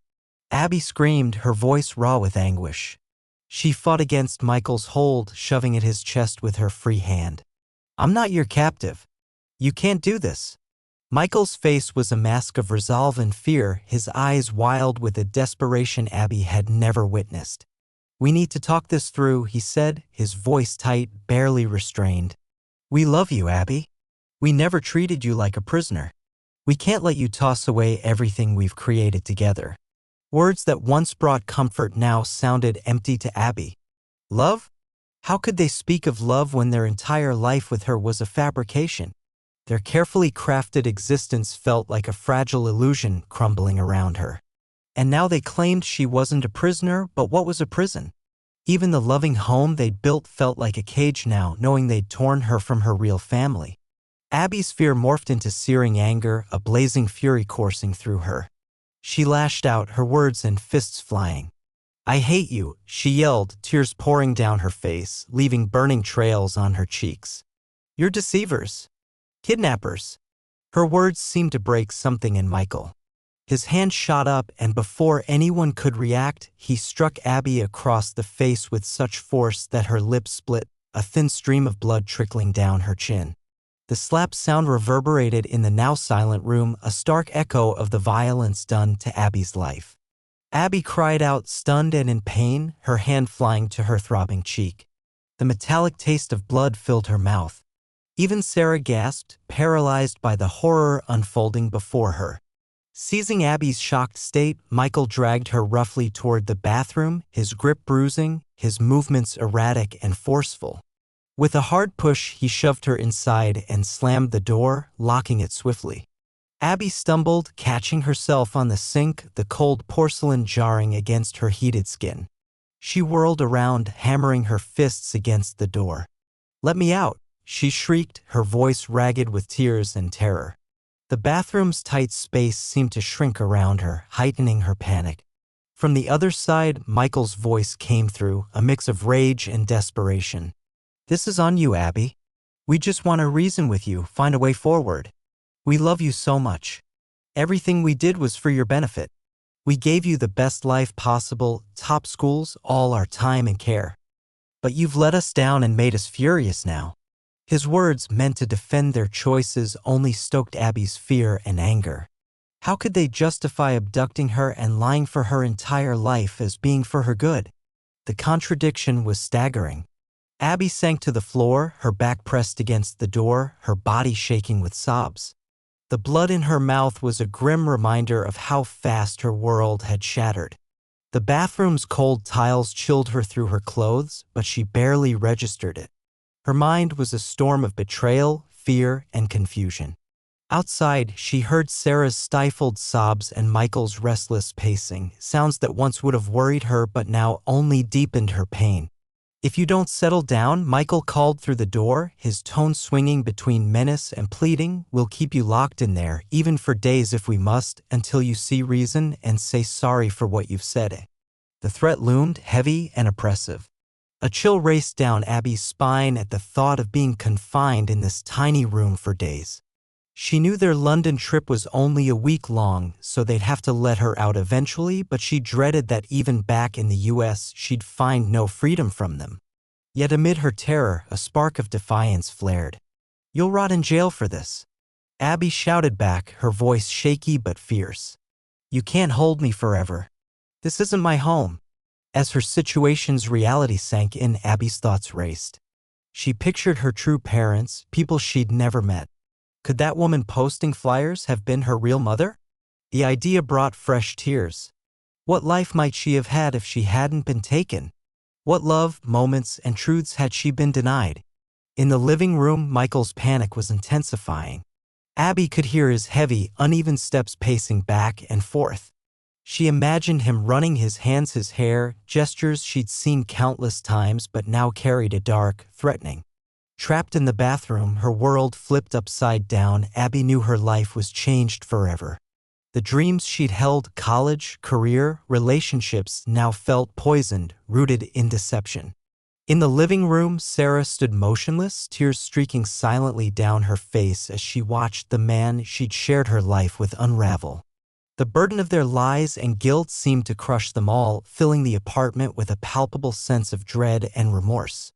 Abby screamed, her voice raw with anguish. She fought against Michael's hold, shoving at his chest with her free hand. "I'm not your captive. You can't do this." Michael's face was a mask of resolve and fear, his eyes wild with a desperation Abby had never witnessed. "We need to talk this through," he said, his voice tight, barely restrained. "We love you, Abby. We never treated you like a prisoner. We can't let you toss away everything we've created together." Words that once brought comfort now sounded empty to Abby. Love? How could they speak of love when their entire life with her was a fabrication? Their carefully crafted existence felt like a fragile illusion crumbling around her. And now they claimed she wasn't a prisoner, but what was a prison? Even the loving home they'd built felt like a cage now, knowing they'd torn her from her real family. Abby's fear morphed into searing anger, a blazing fury coursing through her. She lashed out, her words and fists flying. "I hate you," she yelled, tears pouring down her face, leaving burning trails on her cheeks. "You're deceivers. Kidnappers." Her words seemed to break something in Michael. His hand shot up, and before anyone could react, he struck Abby across the face with such force that her lips split, a thin stream of blood trickling down her chin. The slap sound reverberated in the now silent room, a stark echo of the violence done to Abby's life. Abby cried out, stunned and in pain, her hand flying to her throbbing cheek. The metallic taste of blood filled her mouth. Even Sarah gasped, paralyzed by the horror unfolding before her. Seizing Abby's shocked state, Michael dragged her roughly toward the bathroom, his grip bruising, his movements erratic and forceful. With a hard push, he shoved her inside and slammed the door, locking it swiftly. Abby stumbled, catching herself on the sink, the cold porcelain jarring against her heated skin. She whirled around, hammering her fists against the door. "Let me out!" she shrieked, her voice ragged with tears and terror. The bathroom's tight space seemed to shrink around her, heightening her panic. From the other side, Michael's voice came through, a mix of rage and desperation. "This is on you, Abby. We just want to reason with you, find a way forward. We love you so much. Everything we did was for your benefit. We gave you the best life possible, top schools, all our time and care. But you've let us down and made us furious now." His words, meant to defend their choices, only stoked Abby's fear and anger. How could they justify abducting her and lying for her entire life as being for her good? The contradiction was staggering. Abby sank to the floor, her back pressed against the door, her body shaking with sobs. The blood in her mouth was a grim reminder of how fast her world had shattered. The bathroom's cold tiles chilled her through her clothes, but she barely registered it. Her mind was a storm of betrayal, fear, and confusion. Outside, she heard Sarah's stifled sobs and Michael's restless pacing, sounds that once would have worried her but now only deepened her pain. "If you don't settle down," Michael called through the door, his tone swinging between menace and pleading, "we'll keep you locked in there, even for days if we must, until you see reason and say sorry for what you've said." The threat loomed, heavy and oppressive. A chill raced down Abby's spine at the thought of being confined in this tiny room for days. She knew their London trip was only a week long, so they'd have to let her out eventually, but she dreaded that even back in the US, she'd find no freedom from them. Yet amid her terror, a spark of defiance flared. "You'll rot in jail for this," Abby shouted back, her voice shaky but fierce. "You can't hold me forever. This isn't my home." As her situation's reality sank in, Abby's thoughts raced. She pictured her true parents, people she'd never met. Could that woman posting flyers have been her real mother? The idea brought fresh tears. What life might she have had if she hadn't been taken? What love, moments, and truths had she been denied? In the living room, Michael's panic was intensifying. Abby could hear his heavy, uneven steps pacing back and forth. She imagined him running his hands his hair, gestures she'd seen countless times but now carried a dark, threatening. Trapped in the bathroom, her world flipped upside down, Abby knew her life was changed forever. The dreams she'd held, college, career, relationships, now felt poisoned, rooted in deception. In the living room, Sarah stood motionless, tears streaking silently down her face as she watched the man she'd shared her life with unravel. The burden of their lies and guilt seemed to crush them all, filling the apartment with a palpable sense of dread and remorse.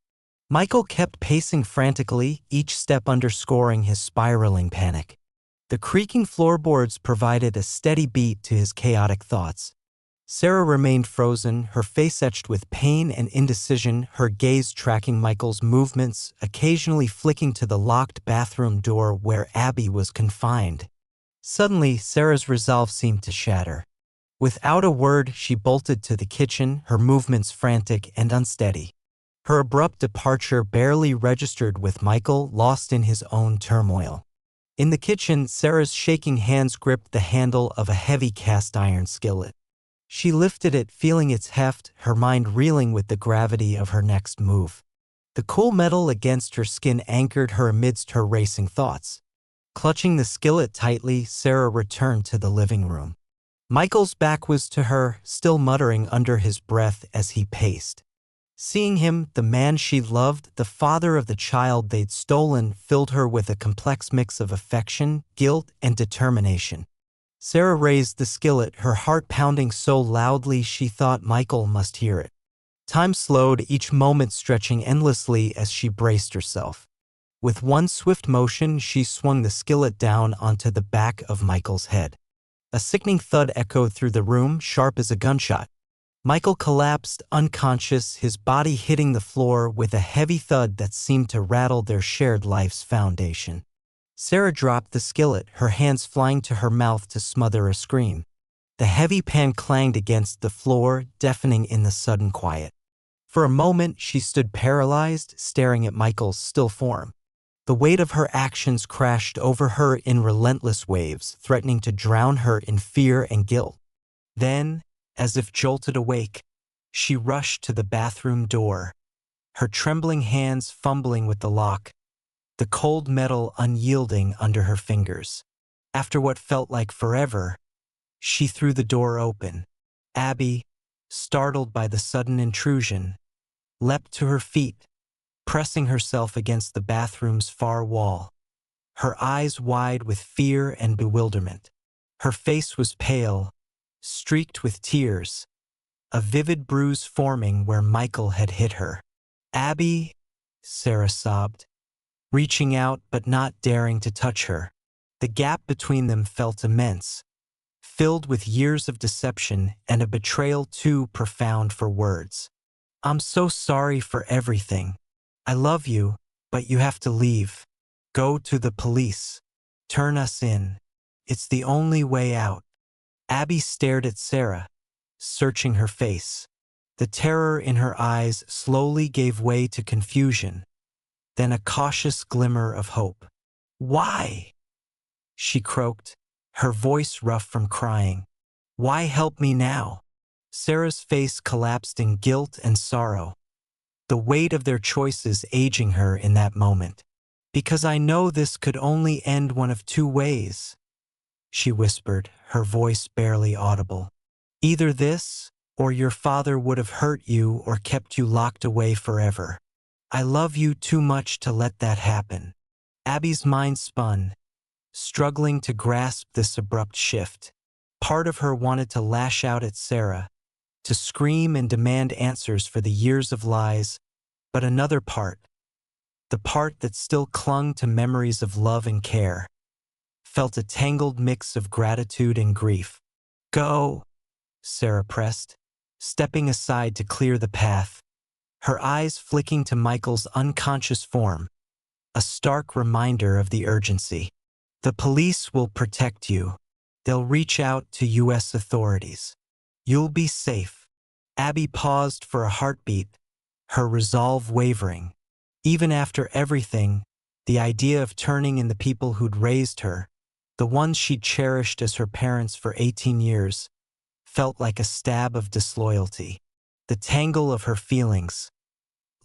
Michael kept pacing frantically, each step underscoring his spiraling panic. The creaking floorboards provided a steady beat to his chaotic thoughts. Sarah remained frozen, her face etched with pain and indecision, her gaze tracking Michael's movements, occasionally flicking to the locked bathroom door where Abby was confined. Suddenly, Sarah's resolve seemed to shatter. Without a word, she bolted to the kitchen, her movements frantic and unsteady. Her abrupt departure barely registered with Michael, lost in his own turmoil. In the kitchen, Sarah's shaking hands gripped the handle of a heavy cast-iron skillet. She lifted it, feeling its heft, her mind reeling with the gravity of her next move. The cool metal against her skin anchored her amidst her racing thoughts. Clutching the skillet tightly, Sarah returned to the living room. Michael's back was to her, still muttering under his breath as he paced. Seeing him, the man she loved, the father of the child they'd stolen, filled her with a complex mix of affection, guilt, and determination. Sarah raised the skillet, her heart pounding so loudly she thought Michael must hear it. Time slowed, each moment stretching endlessly as she braced herself. With one swift motion, she swung the skillet down onto the back of Michael's head. A sickening thud echoed through the room, sharp as a gunshot. Michael collapsed, unconscious, his body hitting the floor with a heavy thud that seemed to rattle their shared life's foundation. Sarah dropped the skillet, her hands flying to her mouth to smother a scream. The heavy pan clanged against the floor, deafening in the sudden quiet. For a moment, she stood paralyzed, staring at Michael's still form. The weight of her actions crashed over her in relentless waves, threatening to drown her in fear and guilt. Then, as if jolted awake, she rushed to the bathroom door, her trembling hands fumbling with the lock, the cold metal unyielding under her fingers. After what felt like forever, she threw the door open. Abby, startled by the sudden intrusion, leapt to her feet, pressing herself against the bathroom's far wall, her eyes wide with fear and bewilderment. Her face was pale, streaked with tears, a vivid bruise forming where Michael had hit her. "Abby," Sarah sobbed, reaching out but not daring to touch her. The gap between them felt immense, filled with years of deception and a betrayal too profound for words. "I'm so sorry for everything. I love you, but you have to leave. Go to the police. Turn us in. It's the only way out." Abby stared at Sarah, searching her face. The terror in her eyes slowly gave way to confusion, then a cautious glimmer of hope. "Why?" she croaked, her voice rough from crying. "Why help me now?" Sarah's face collapsed in guilt and sorrow, the weight of their choices aging her in that moment. "Because I know this could only end one of two ways," she whispered, her voice barely audible. "Either this, or your father would have hurt you or kept you locked away forever. I love you too much to let that happen." Abby's mind spun, struggling to grasp this abrupt shift. Part of her wanted to lash out at Sarah, to scream and demand answers for the years of lies, but another part, the part that still clung to memories of love and care, felt a tangled mix of gratitude and grief. "Go," Sarah pressed, stepping aside to clear the path, her eyes flicking to Michael's unconscious form, a stark reminder of the urgency. "The police will protect you. They'll reach out to U.S. authorities. You'll be safe." Abby paused for a heartbeat, her resolve wavering. Even after everything, the idea of turning in the people who'd raised her, the ones she'd cherished as her parents for 18 years, felt like a stab of disloyalty. The tangle of her feelings,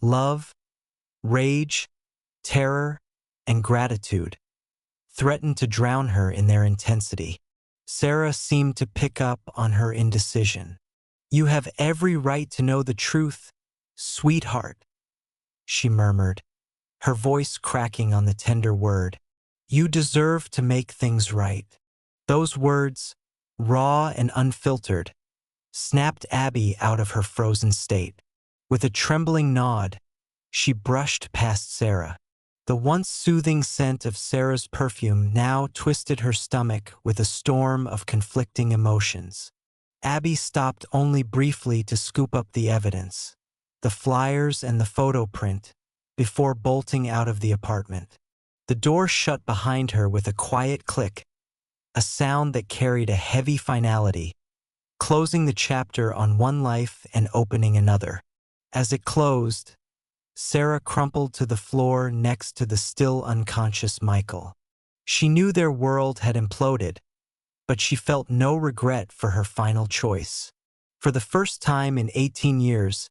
love, rage, terror, and gratitude, threatened to drown her in their intensity. Sarah seemed to pick up on her indecision. "You have every right to know the truth, sweetheart," she murmured, her voice cracking on the tender word. You deserve to make things right. Those words, raw and unfiltered, snapped Abby out of her frozen state. With a trembling nod, she brushed past Sarah. The once soothing scent of Sarah's perfume now twisted her stomach with a storm of conflicting emotions. Abby stopped only briefly to scoop up the evidence, the flyers and the photo print, before bolting out of the apartment. The door shut behind her with a quiet click, a sound that carried a heavy finality, closing the chapter on one life and opening another. As it closed, Sarah crumpled to the floor next to the still unconscious Michael. She knew their world had imploded, but she felt no regret for her final choice. For the first time in 18 years,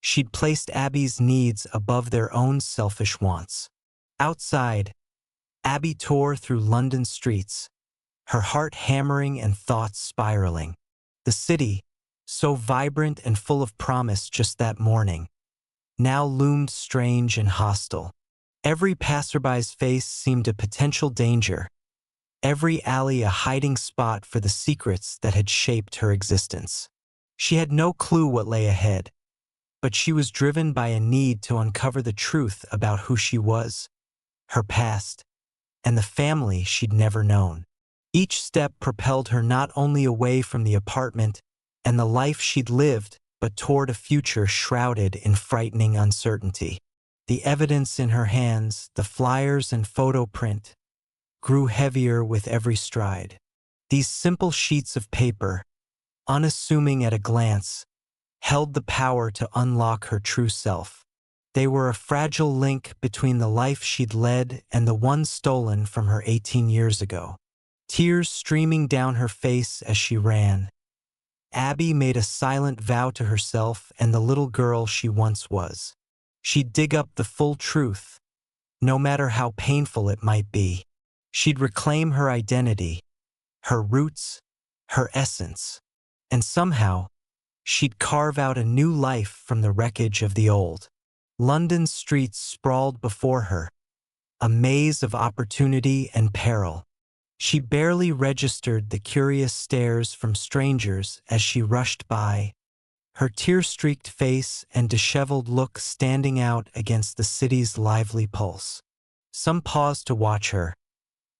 she'd placed Abby's needs above their own selfish wants. Outside, Abby tore through London streets, her heart hammering and thoughts spiraling. The city, so vibrant and full of promise just that morning, now loomed strange and hostile. Every passerby's face seemed a potential danger, every alley a hiding spot for the secrets that had shaped her existence. She had no clue what lay ahead, but she was driven by a need to uncover the truth about who she was, her past, and the family she'd never known. Each step propelled her not only away from the apartment and the life she'd lived, but toward a future shrouded in frightening uncertainty. The evidence in her hands, the flyers and photo print, grew heavier with every stride. These simple sheets of paper, unassuming at a glance, held the power to unlock her true self. They were a fragile link between the life she'd led and the one stolen from her 18 years ago. Tears streaming down her face as she ran, Abby made a silent vow to herself and the little girl she once was. She'd dig up the full truth, no matter how painful it might be. She'd reclaim her identity, her roots, her essence, and somehow, she'd carve out a new life from the wreckage of the old. London's streets sprawled before her, a maze of opportunity and peril. She barely registered the curious stares from strangers as she rushed by, her tear-streaked face and disheveled look standing out against the city's lively pulse. Some paused to watch her,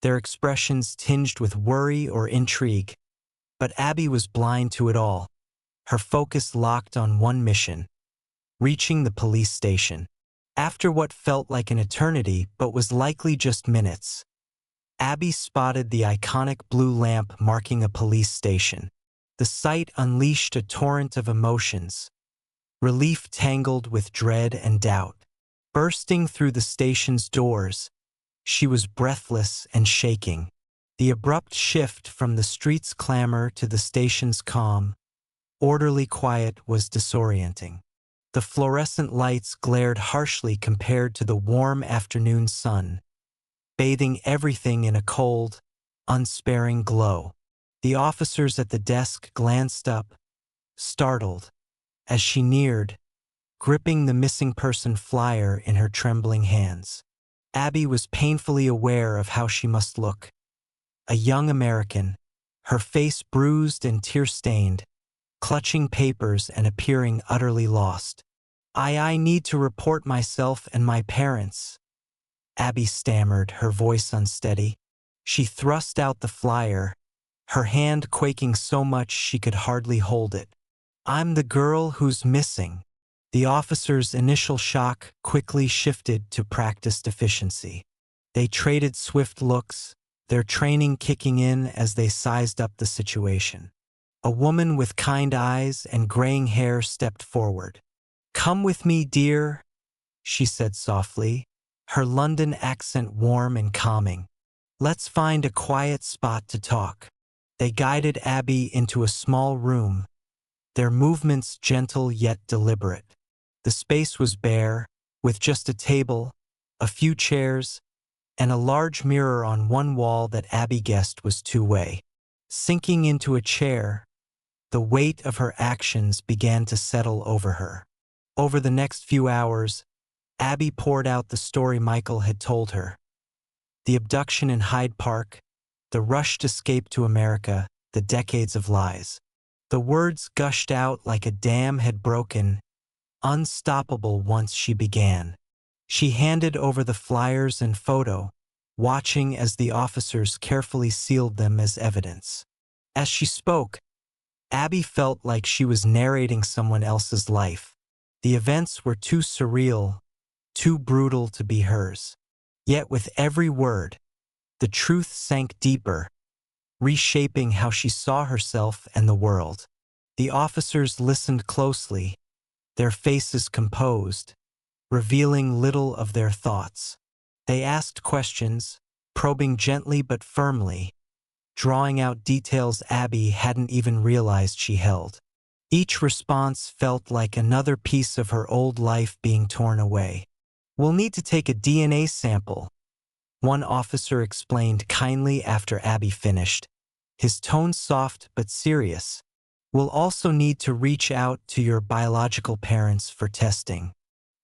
their expressions tinged with worry or intrigue, but Abby was blind to it all, her focus locked on one mission: reaching the police station. After what felt like an eternity but was likely just minutes, Abby spotted the iconic blue lamp marking a police station. The sight unleashed a torrent of emotions, relief tangled with dread and doubt. Bursting through the station's doors, she was breathless and shaking. The abrupt shift from the street's clamor to the station's calm, orderly quiet was disorienting. The fluorescent lights glared harshly compared to the warm afternoon sun, bathing everything in a cold, unsparing glow. The officers at the desk glanced up, startled, as she neared, gripping the missing person flyer in her trembling hands. Abby was painfully aware of how she must look. A young American, her face bruised and tear-stained, clutching papers and appearing utterly lost. I need to report myself and my parents," Abby stammered, her voice unsteady. She thrust out the flyer, her hand quaking so much she could hardly hold it. "I'm the girl who's missing." The officer's initial shock quickly shifted to practiced efficiency. They traded swift looks, their training kicking in as they sized up the situation. A woman with kind eyes and graying hair stepped forward. "Come with me, dear," she said softly, her London accent warm and calming. "Let's find a quiet spot to talk." They guided Abby into a small room, their movements gentle yet deliberate. The space was bare, with just a table, a few chairs, and a large mirror on one wall that Abby guessed was two-way. Sinking into a chair, the weight of her actions began to settle over her. Over the next few hours, Abby poured out the story Michael had told her. The abduction in Hyde Park, the rushed escape to America, the decades of lies. The words gushed out like a dam had broken, unstoppable once she began. She handed over the flyers and photo, watching as the officers carefully sealed them as evidence. As she spoke, Abby felt like she was narrating someone else's life. The events were too surreal, too brutal to be hers. Yet with every word, the truth sank deeper, reshaping how she saw herself and the world. The officers listened closely, their faces composed, revealing little of their thoughts. They asked questions, probing gently but firmly, drawing out details Abby hadn't even realized she held. Each response felt like another piece of her old life being torn away. "We'll need to take a DNA sample," one officer explained kindly after Abby finished, his tone soft but serious. "We'll also need to reach out to your biological parents for testing.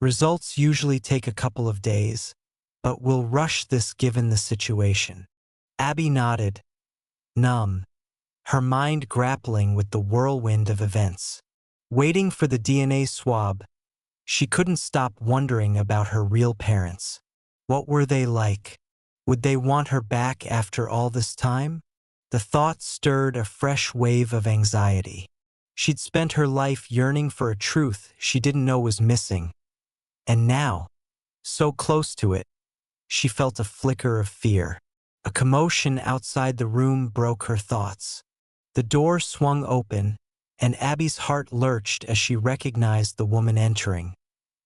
Results usually take a couple of days, but we'll rush this given the situation." Abby nodded, numb, her mind grappling with the whirlwind of events. Waiting for the DNA swab, she couldn't stop wondering about her real parents. What were they like? Would they want her back after all this time? The thought stirred a fresh wave of anxiety. She'd spent her life yearning for a truth she didn't know was missing. And now, so close to it, she felt a flicker of fear. A commotion outside the room broke her thoughts. The door swung open, and Abby's heart lurched as she recognized the woman entering.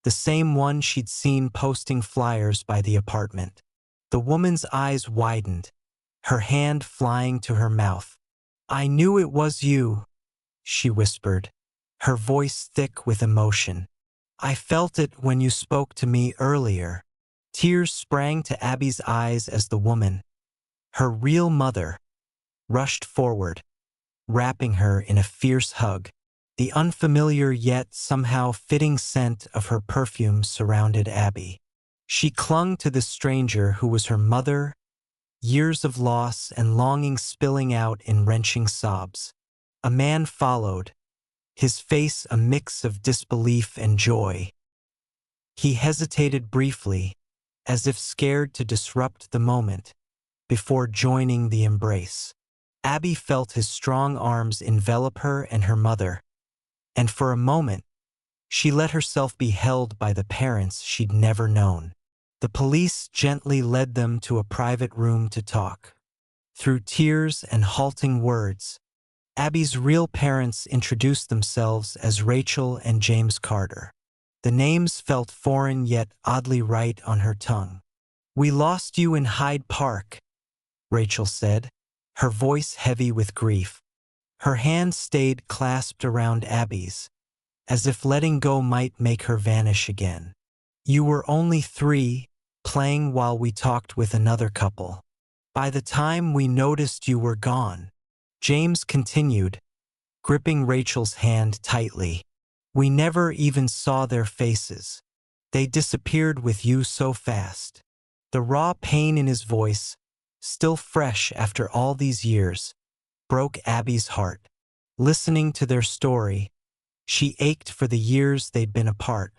The same one she'd seen posting flyers by the apartment. The woman's eyes widened, her hand flying to her mouth. "I knew it was you," she whispered, her voice thick with emotion. "I felt it when you spoke to me earlier." Tears sprang to Abby's eyes as the woman, her real mother, rushed forward, wrapping her in a fierce hug. The unfamiliar yet somehow fitting scent of her perfume surrounded Abby. She clung to the stranger who was her mother, years of loss and longing spilling out in wrenching sobs. A man followed, his face a mix of disbelief and joy. He hesitated briefly, as if scared to disrupt the moment, before joining the embrace. Abby felt his strong arms envelop her and her mother, and for a moment, she let herself be held by the parents she'd never known. The police gently led them to a private room to talk. Through tears and halting words, Abby's real parents introduced themselves as Rachel and James Carter. The names felt foreign yet oddly right on her tongue. "We lost you in Hyde Park," Rachel said, her voice heavy with grief. Her hand stayed clasped around Abby's, as if letting go might make her vanish again. "You were only 3, playing while we talked with another couple. By the time we noticed you were gone," James continued, gripping Rachel's hand tightly. "We never even saw their faces. They disappeared with you so fast." The raw pain in his voice, still fresh after all these years, broke Abby's heart. Listening to their story, she ached for the years they'd been apart,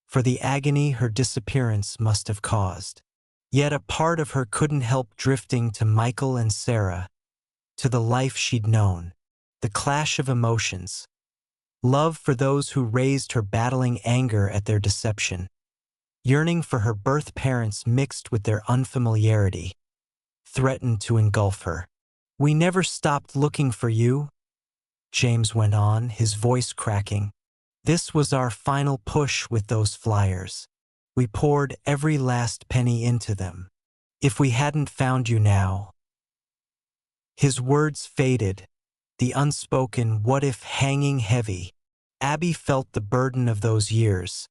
for the agony her disappearance must have caused. Yet a part of her couldn't help drifting to Michael and Sarah, to the life she'd known. The clash of emotions. Love for those who raised her battling anger at their deception. Yearning for her birth parents mixed with their unfamiliarity, threatened to engulf her. "We never stopped looking for you," James went on, his voice cracking. "This was our final push with those flyers. We poured every last penny into them. If we hadn't found you now..." His words faded, the unspoken what if hanging heavy. Abby felt the burden of those years,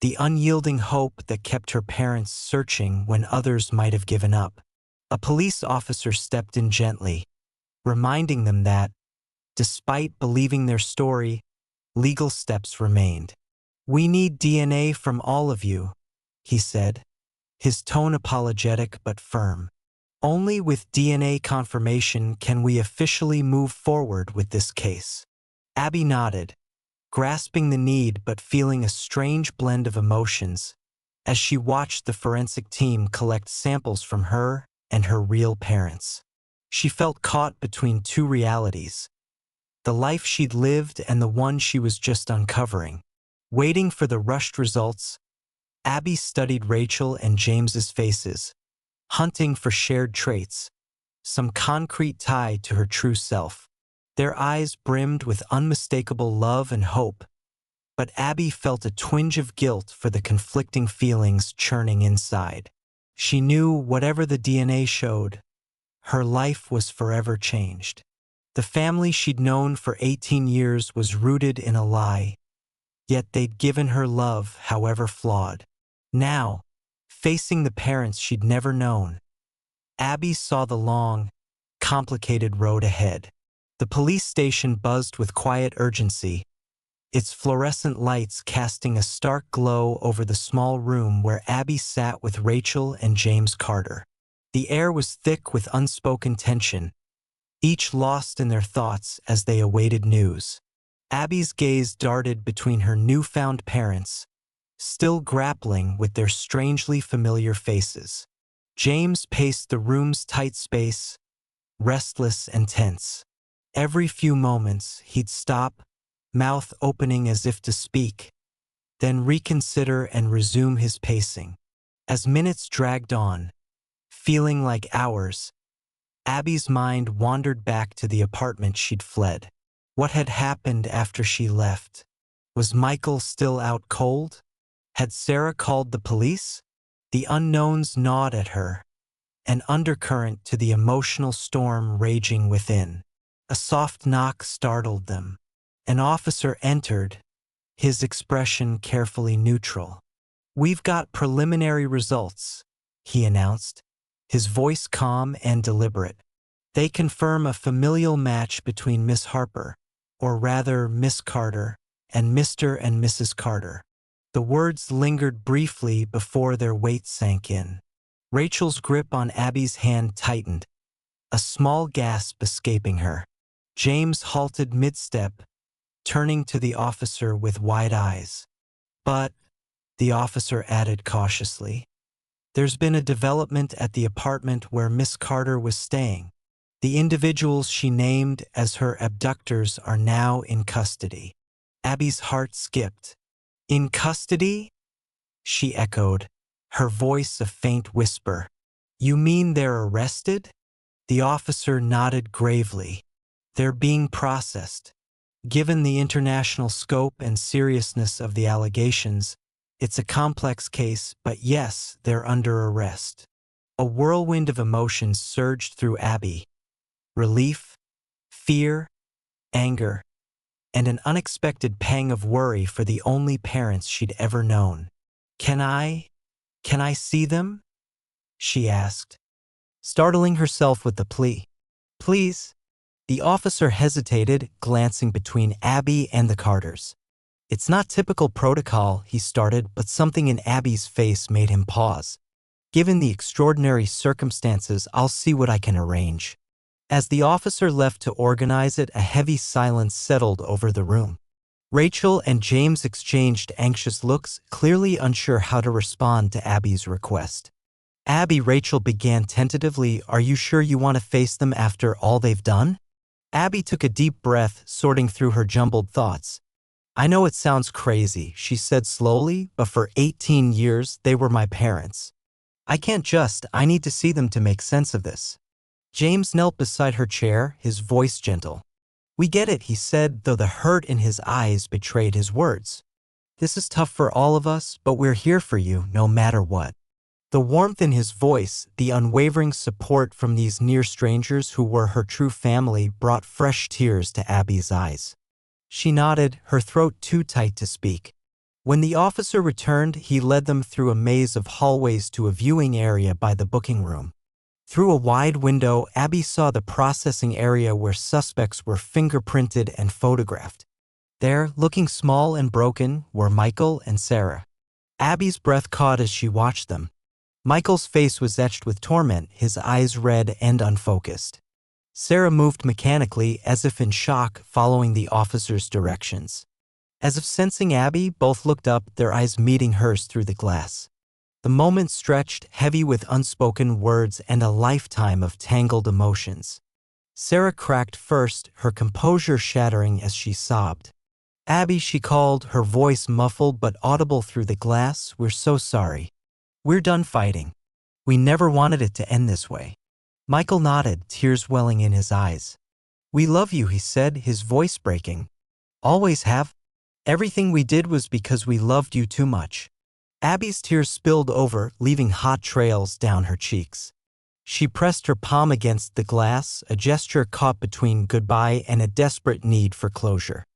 the unyielding hope that kept her parents searching when others might have given up. A police officer stepped in gently, reminding them that, despite believing their story, legal steps remained. "We need DNA from all of you," he said, his tone apologetic but firm. Only with DNA confirmation can we officially move forward with this case. Abby nodded, grasping the need but feeling a strange blend of emotions as she watched the forensic team collect samples from her and her real parents. She felt caught between two realities, the life she'd lived and the one she was just uncovering. Waiting for the rushed results, Abby studied Rachel and James's faces, hunting for shared traits, some concrete tie to her true self. Their eyes brimmed with unmistakable love and hope, but Abby felt a twinge of guilt for the conflicting feelings churning inside. She knew whatever the DNA showed, her life was forever changed. The family she'd known for 18 years was rooted in a lie, yet they'd given her love, however flawed. Now, facing the parents she'd never known, Abby saw the long, complicated road ahead. The police station buzzed with quiet urgency, its fluorescent lights casting a stark glow over the small room where Abby sat with Rachel and James Carter. The air was thick with unspoken tension, each lost in their thoughts as they awaited news. Abby's gaze darted between her newfound parents, still grappling with their strangely familiar faces. James paced the room's tight space, restless and tense. Every few moments, he'd stop, mouth opening as if to speak, then reconsider and resume his pacing. As minutes dragged on, feeling like hours, Abby's mind wandered back to the apartment she'd fled. What had happened after she left? Was Michael still out cold? Had Sarah called the police? The unknowns gnawed at her, an undercurrent to the emotional storm raging within. A soft knock startled them. An officer entered, his expression carefully neutral. "We've got preliminary results," he announced, his voice calm and deliberate. "They confirm a familial match between Miss Harper, or rather Miss Carter, and Mr. and Mrs. Carter." The words lingered briefly before their weight sank in. Rachel's grip on Abby's hand tightened, a small gasp escaping her. James halted mid-step, turning to the officer with wide eyes. "But," the officer added cautiously, "there's been a development at the apartment where Miss Carter was staying. The individuals she named as her abductors are now in custody." Abby's heart skipped. "In custody?" she echoed, her voice a faint whisper. "You mean they're arrested?" The officer nodded gravely. "They're being processed. Given the international scope and seriousness of the allegations, it's a complex case, but yes, they're under arrest." A whirlwind of emotions surged through Abby. Relief, fear, anger, and an unexpected pang of worry for the only parents she'd ever known. Can I see them?" she asked, startling herself with the plea. "Please?" The officer hesitated, glancing between Abby and the Carters. "It's not typical protocol," he started, but something in Abby's face made him pause. "Given the extraordinary circumstances, I'll see what I can arrange." As the officer left to organize it, a heavy silence settled over the room. Rachel and James exchanged anxious looks, clearly unsure how to respond to Abby's request. Rachel began tentatively, "Are you sure you want to face them after all they've done?" Abby took a deep breath, sorting through her jumbled thoughts. "I know it sounds crazy," she said slowly, "but for 18 years, they were my parents. I need to see them to make sense of this." James knelt beside her chair, his voice gentle. "We get it," he said, though the hurt in his eyes betrayed his words. "This is tough for all of us, but we're here for you, no matter what." The warmth in his voice, the unwavering support from these near strangers who were her true family, brought fresh tears to Abby's eyes. She nodded, her throat too tight to speak. When the officer returned, he led them through a maze of hallways to a viewing area by the booking room. Through a wide window, Abby saw the processing area where suspects were fingerprinted and photographed. There, looking small and broken, were Michael and Sarah. Abby's breath caught as she watched them. Michael's face was etched with torment, his eyes red and unfocused. Sarah moved mechanically, as if in shock, following the officer's directions. As if sensing Abby, both looked up, their eyes meeting hers through the glass. The moment stretched, heavy with unspoken words and a lifetime of tangled emotions. Sarah cracked first, her composure shattering as she sobbed. "Abby," she called, her voice muffled but audible through the glass, "we're so sorry. We're done fighting. We never wanted it to end this way." Michael nodded, tears welling in his eyes. "We love you," he said, his voice breaking. "Always have. Everything we did was because we loved you too much." Abby's tears spilled over, leaving hot trails down her cheeks. She pressed her palm against the glass, a gesture caught between goodbye and a desperate need for closure.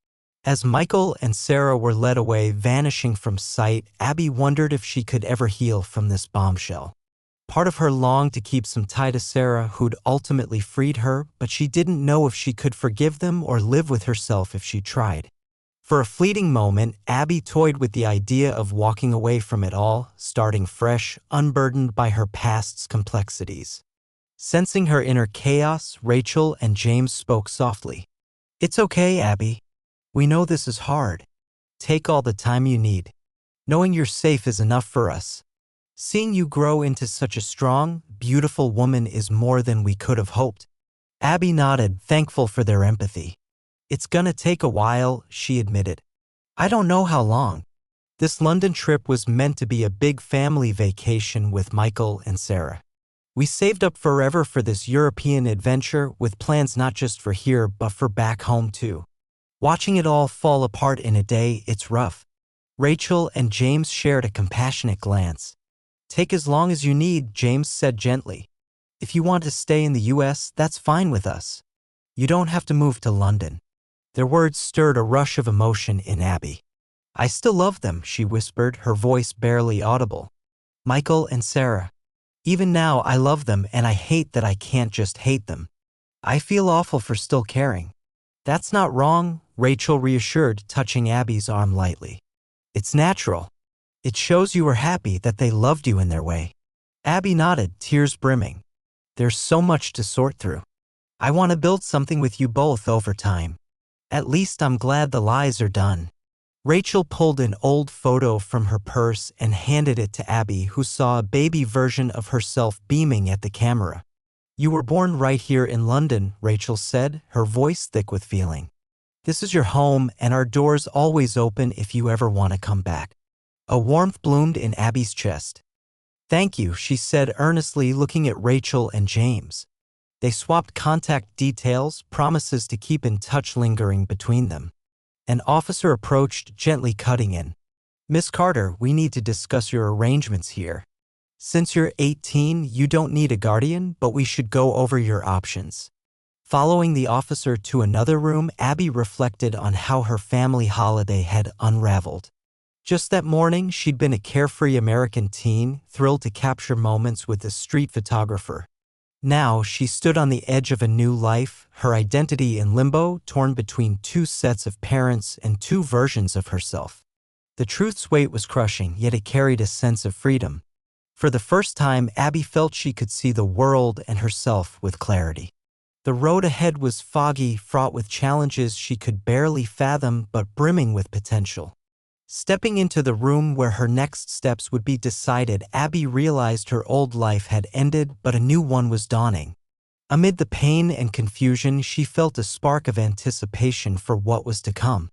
As Michael and Sarah were led away, vanishing from sight, Abby wondered if she could ever heal from this bombshell. Part of her longed to keep some tie to Sarah, who'd ultimately freed her, but she didn't know if she could forgive them or live with herself if she tried. For a fleeting moment, Abby toyed with the idea of walking away from it all, starting fresh, unburdened by her past's complexities. Sensing her inner chaos, Rachel and James spoke softly. "It's okay, Abby. We know this is hard. Take all the time you need. Knowing you're safe is enough for us. Seeing you grow into such a strong, beautiful woman is more than we could have hoped." Abby nodded, thankful for their empathy. "It's gonna take a while," she admitted. "I don't know how long." This London trip was meant to be a big family vacation with Michael and Sarah. "We saved up forever for this European adventure, with plans not just for here but for back home too. Watching it all fall apart in a day, it's rough." Rachel and James shared a compassionate glance. "Take as long as you need," James said gently. "If you want to stay in the US, that's fine with us. You don't have to move to London." Their words stirred a rush of emotion in Abby. "I still love them," she whispered, her voice barely audible. "Michael and Sarah. Even now, I love them, and I hate that I can't just hate them. I feel awful for still caring." "That's not wrong," Rachel reassured, touching Abby's arm lightly. "It's natural. It shows you were happy, that they loved you in their way." Abby nodded, tears brimming. "There's so much to sort through. I want to build something with you both over time. At least I'm glad the lies are done." Rachel pulled an old photo from her purse and handed it to Abby, who saw a baby version of herself beaming at the camera. "You were born right here in London," Rachel said, her voice thick with feeling. "This is your home, and our door's always open if you ever want to come back." A warmth bloomed in Abby's chest. "Thank you," she said earnestly, looking at Rachel and James. They swapped contact details, promises to keep in touch lingering between them. An officer approached, gently cutting in. "Miss Carter, we need to discuss your arrangements here. Since you're 18, you don't need a guardian, but we should go over your options." Following the officer to another room, Abby reflected on how her family holiday had unraveled. Just that morning, she'd been a carefree American teen, thrilled to capture moments with a street photographer. Now, she stood on the edge of a new life, her identity in limbo, torn between two sets of parents and two versions of herself. The truth's weight was crushing, yet it carried a sense of freedom. For the first time, Abby felt she could see the world and herself with clarity. The road ahead was foggy, fraught with challenges she could barely fathom, but brimming with potential. Stepping into the room where her next steps would be decided, Abby realized her old life had ended, but a new one was dawning. Amid the pain and confusion, she felt a spark of anticipation for what was to come.